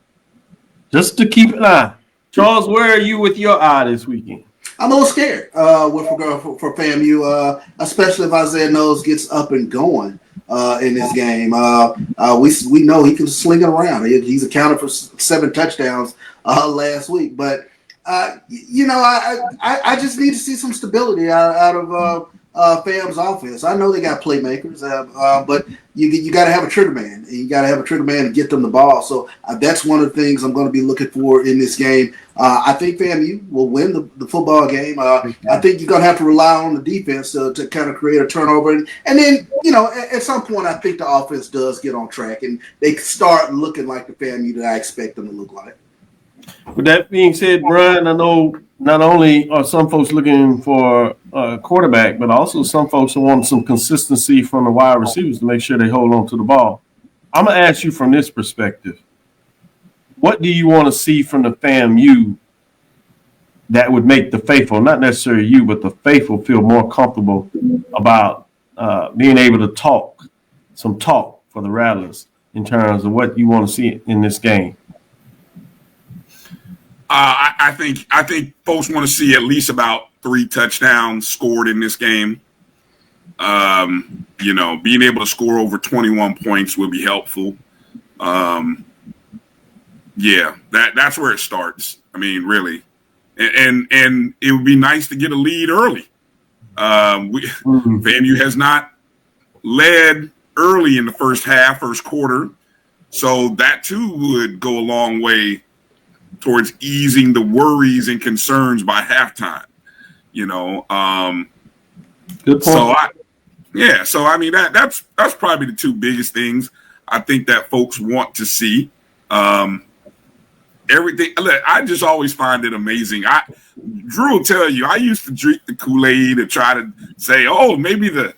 Just to keep an eye. Charles, where are you with your eye this weekend? I'm a little scared with regard for FAMU, especially if Isaiah Knowles gets up and going in this game. We know he can sling it around. He's accounted for 7 touchdowns last week. But, I just need to see some stability out of FAM's offense. I know they got playmakers, but you got to have a trigger man, and you got to have a trigger man to get them the ball. So that's one of the things I'm going to be looking for in this game. I think FAMU will win the football game. I think you're going to have to rely on the defense to kind of create a turnover. And then, at some point, I think the offense does get on track, and they start looking like the FAMU that I expect them to look like. With that being said, Bryan, I know not only are some folks looking for a quarterback, but also some folks want some consistency from the wide receivers to make sure they hold on to the ball. I'm going to ask you from this perspective. What do you want to see from the FAMU that would make the faithful, not necessarily you, but the faithful feel more comfortable about being able to talk for the Rattlers in terms of what you want to see in this game? I think folks want to see at least about 3 touchdowns scored in this game. Being able to score over 21 points will be helpful. That's where it starts. I mean, really, and it would be nice to get a lead early. FAMU has not led early in the first quarter, so that too would go a long way towards easing the worries and concerns by halftime. Good point. So I mean that's probably the 2 biggest things I think that folks want to see. Everything. Look, I just always find it amazing. Drew will tell you, I used to drink the Kool-Aid and try to say, oh, maybe the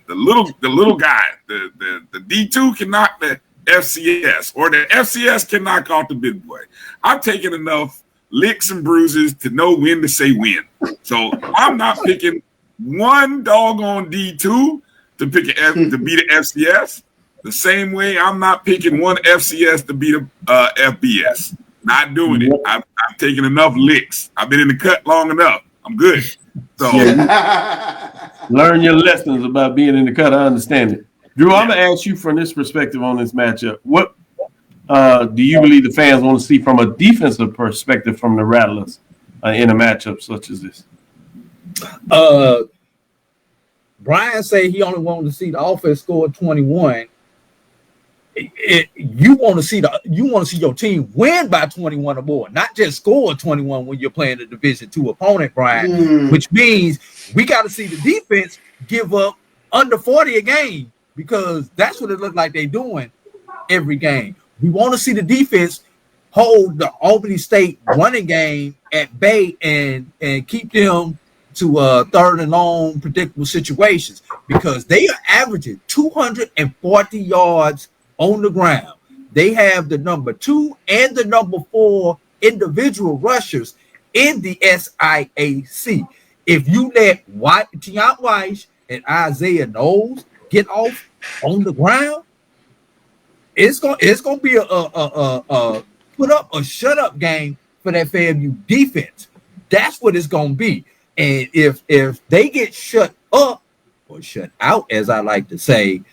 little guy, the D2 can knock the FCS, or the FCS can knock off the big boy. I've taken enough licks and bruises to know when to say when. So I'm not picking one doggone D2 to beat the FCS. The same way I'm not picking one FCS to beat a FBS. Not doing it. I've taken enough licks. I've been in the cut long enough. I'm good. So learn your lessons about being in the cut. I understand it. Drew, I'm going to ask you from this perspective on this matchup. What do you believe the fans want to see from a defensive perspective from the Rattlers in a matchup such as this? Bryan said he only wanted to see the offense score 21. You want to see your team win by 21 or more, not just score 21 when you're playing a Division II opponent, Bryan. Which means we got to see the defense give up under 40 a game, because that's what it looked like they're doing every game. We want to see the defense hold the Albany State running game at bay and keep them to third and long predictable situations, because they are averaging 240 yards on the ground. They have the number 2 and the number 4 individual rushers in the SIAC. If you let Kenyata Weiss and Isaiah Knowles get off on the ground, it's gonna be a put up or shut up game for that FAMU defense. That's what it's gonna be. And if they get shut up or shut out, as I like to say,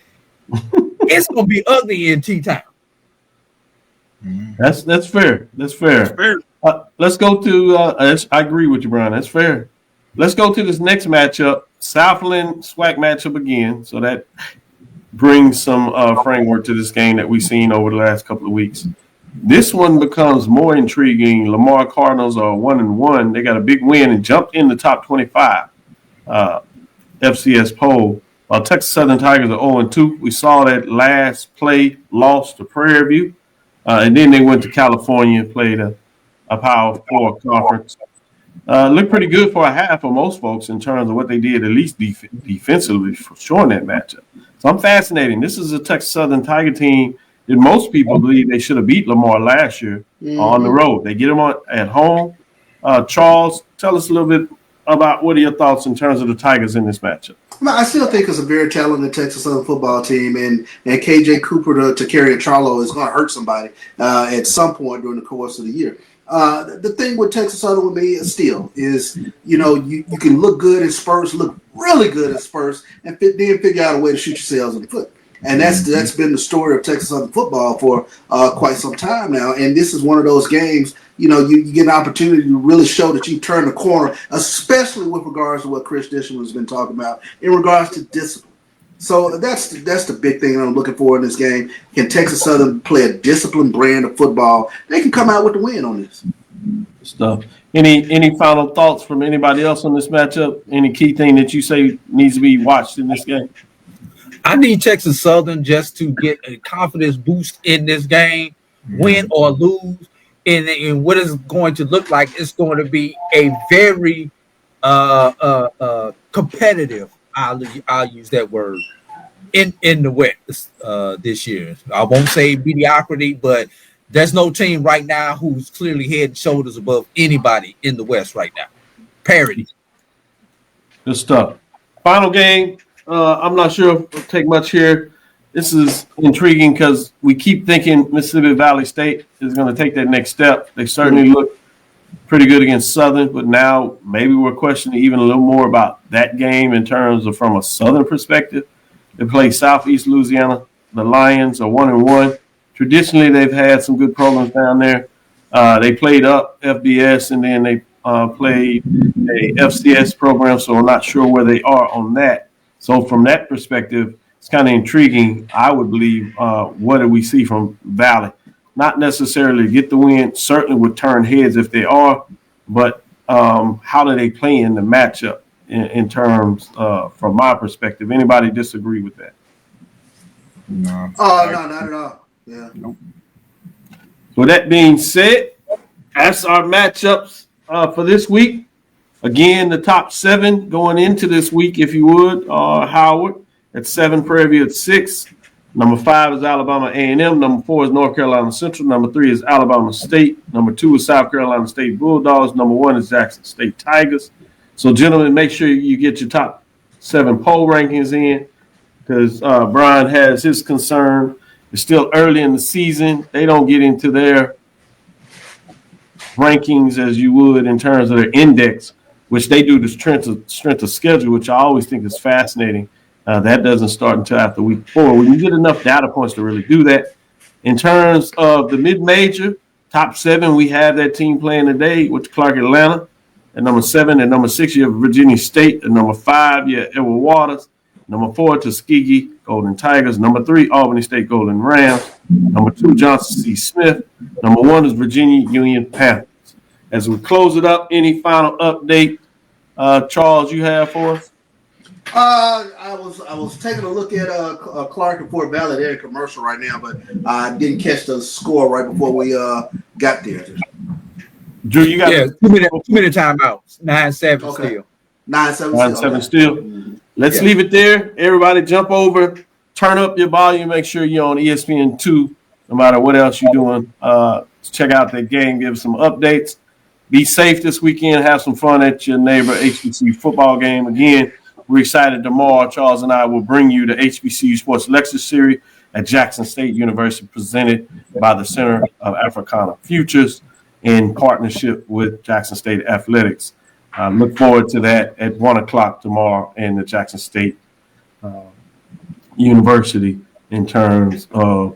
it's gonna be ugly in T-Town. That's fair. That's fair. Let's go to. I agree with you, Bryan. That's fair. Let's go to this next matchup. Southland SWAC matchup again. So that brings some framework to this game that we've seen over the last couple of weeks. This one becomes more intriguing. Lamar Cardinals are 1-1. They got a big win and jumped in the top 25 FCS poll. While Texas Southern Tigers are 0-2. We saw that last play lost to Prairie View. And then they went to California and played a Power 4 conference. Looked pretty good for a half for most folks in terms of what they did, at least defensively, for sure in that matchup. So I'm fascinated. This is a Texas Southern Tiger team that most people believe they should have beat Lamar last year on the road. They get them at home. Charles, tell us a little bit about what are your thoughts in terms of the Tigers in this matchup? I still think it's a very talented Texas Southern football team, and KJ Cooper to carry a Charlo is going to hurt somebody at some point during the course of the year. The thing with Texas Southern with me is you can look good in spurts, look really good in spurts, and then figure out a way to shoot yourselves in the foot. And that's been the story of Texas Southern football for quite some time now. And this is one of those games, you get an opportunity to really show that you turn the corner, especially with regards to what Chris Dishman has been talking about in regards to discipline. So that's the big thing I'm looking for in this game. Can Texas Southern play a disciplined brand of football? They can come out with the win on this. Stuff. Any final thoughts from anybody else on this matchup? Any key thing that you say needs to be watched in this game? I need Texas Southern just to get a confidence boost in this game, win or lose. And what it's going to look like, it's going to be a very competitive, I'll use that word, in the West this year. I won't say mediocrity, but there's no team right now who's clearly head and shoulders above anybody in the West right now. Parity. Good stuff. Final game. I'm not sure if it'll take much here. This is intriguing because we keep thinking Mississippi Valley State is going to take that next step. They certainly look pretty good against Southern, but now maybe we're questioning even a little more about that game in terms of from a Southern perspective. They play Southeast Louisiana. The Lions are 1-1. Traditionally, they've had some good programs down there. They played up FBS, and then they played a FCS program, so I'm not sure where they are on that. So from that perspective, it's kind of intriguing, I would believe, what do we see from Valley? Not necessarily get the win, certainly would turn heads if they are, but how do they play in the matchup in terms, from my perspective? Anybody disagree with that? No. Oh, no, not at all. Yeah. Nope. With that being said, that's our matchups for this week. Again, the top 7 going into this week, if you would, Howard at 7, Prairie View at 6. Number 5 is Alabama A&M. Number 4 is North Carolina Central. Number 3 is Alabama State. Number 2 is South Carolina State Bulldogs. Number 1 is Jackson State Tigers. So, gentlemen, make sure you get your top 7 poll rankings in because Bryan has his concern. It's still early in the season. They don't get into their rankings as you would in terms of their index, which they do the strength of schedule, which I always think is fascinating. That doesn't start until after week 4. When you get enough data points to really do that. In terms of the mid-major, top 7, we have that team playing today, which Clark Atlanta. At number 7, at number 6, you have Virginia State. At number 5, you have Edward Waters. Number 4, Tuskegee Golden Tigers. Number 3, Albany State Golden Rams. Number 2, Johnson C. Smith. Number 1 is Virginia Union Panthers. As we close it up, any final update, Charles, you have for us? I was taking a look at Clark and Fort Valley. They're in commercial right now, but I didn't catch the score right before we got there. Drew, you got 2-minute timeouts. 9-7 okay. still. 9-7 still. Mm-hmm. Let's leave it there. Everybody jump over, turn up your volume, make sure you're on ESPN2, no matter what else you're doing. Check out that game, give some updates. Be safe this weekend. Have some fun at your neighbor HBCU football game. Again, we're excited tomorrow. Charles and I will bring you the HBCU Sports Lecture Series at Jackson State University, presented by the Center of Africana Futures in partnership with Jackson State Athletics. Look forward to that at 1 o'clock tomorrow in the Jackson State University in terms of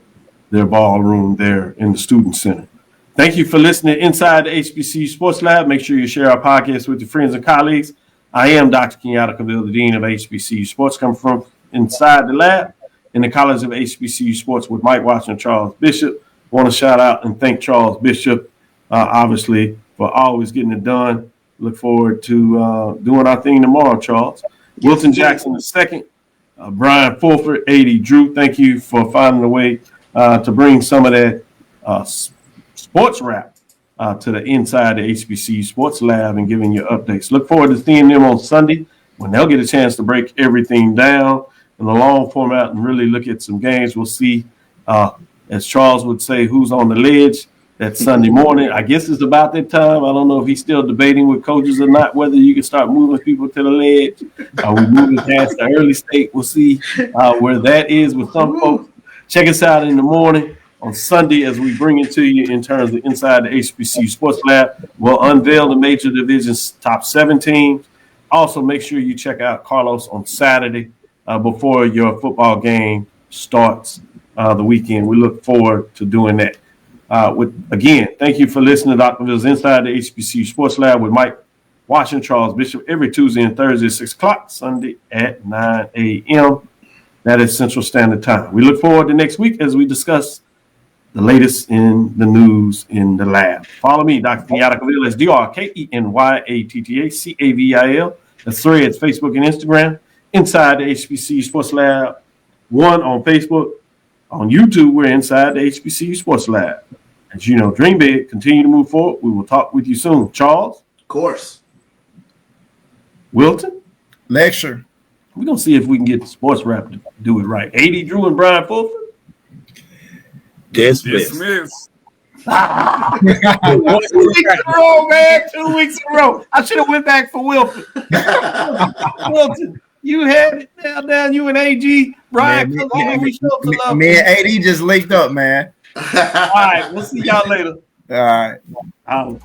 their ballroom there in the Student Center. Thank you for listening inside the HBCU Sports Lab. Make sure you share our podcast with your friends and colleagues. I am Dr. Kenyatta, Cavil, the Dean of HBCU Sports, coming from inside the lab in the College of HBCU Sports with Mike Watson and Charles Bishop. I want to shout out and thank Charles Bishop, obviously, for always getting it done. Look forward to doing our thing tomorrow, Charles. Wilton Jackson II, Bryan Fulford, 80. Drew, thank you for finding a way to bring some of that sports rap to the inside the HBCU Sports Lab and giving you updates. Look forward to seeing them on Sunday when they'll get a chance to break everything down in the long format and really look at some games. We'll see, as Charles would say, who's on the ledge that Sunday morning. I guess it's about that time. I don't know if he's still debating with coaches or not, whether you can start moving people to the ledge. We moving past the early state. We'll see where that is with some folks. Check us out in the morning on Sunday as we bring it to you in terms of inside the HBCU Sports Lab. We'll unveil the major divisions top 7 teams. Also, make sure you check out Carlos on Saturday before your football game starts the weekend. We look forward to doing that. Again, thank you for listening to Dr. Ville's Inside the HBCU Sports Lab with Mike Washington, Charles Bishop, every Tuesday and Thursday at 6 o'clock, Sunday at 9 a.m. That is Central Standard Time. We look forward to next week as we discuss the latest in the news in the lab. Follow me, Dr. Kenyatta Cavil, that's DrKenyattaCavil. That's Threads, Facebook, and Instagram. Inside the HBCU Sports Lab 1 on Facebook. On YouTube, we're Inside the HBCU Sports Lab. As you know, dream big, continue to move forward. We will talk with you soon. Charles? Of course. Wilton? Lecture. We're going to see if we can get the sports rap to do it right. AD Drew and Bryan Fulford? Dismiss. 2 weeks in a row, man. 2 weeks in a row. I should have went back for Wilton. Wilton, you had it down. You and AG. Brian, me and AD just linked up, man. All right. We'll see y'all later. All right. Out.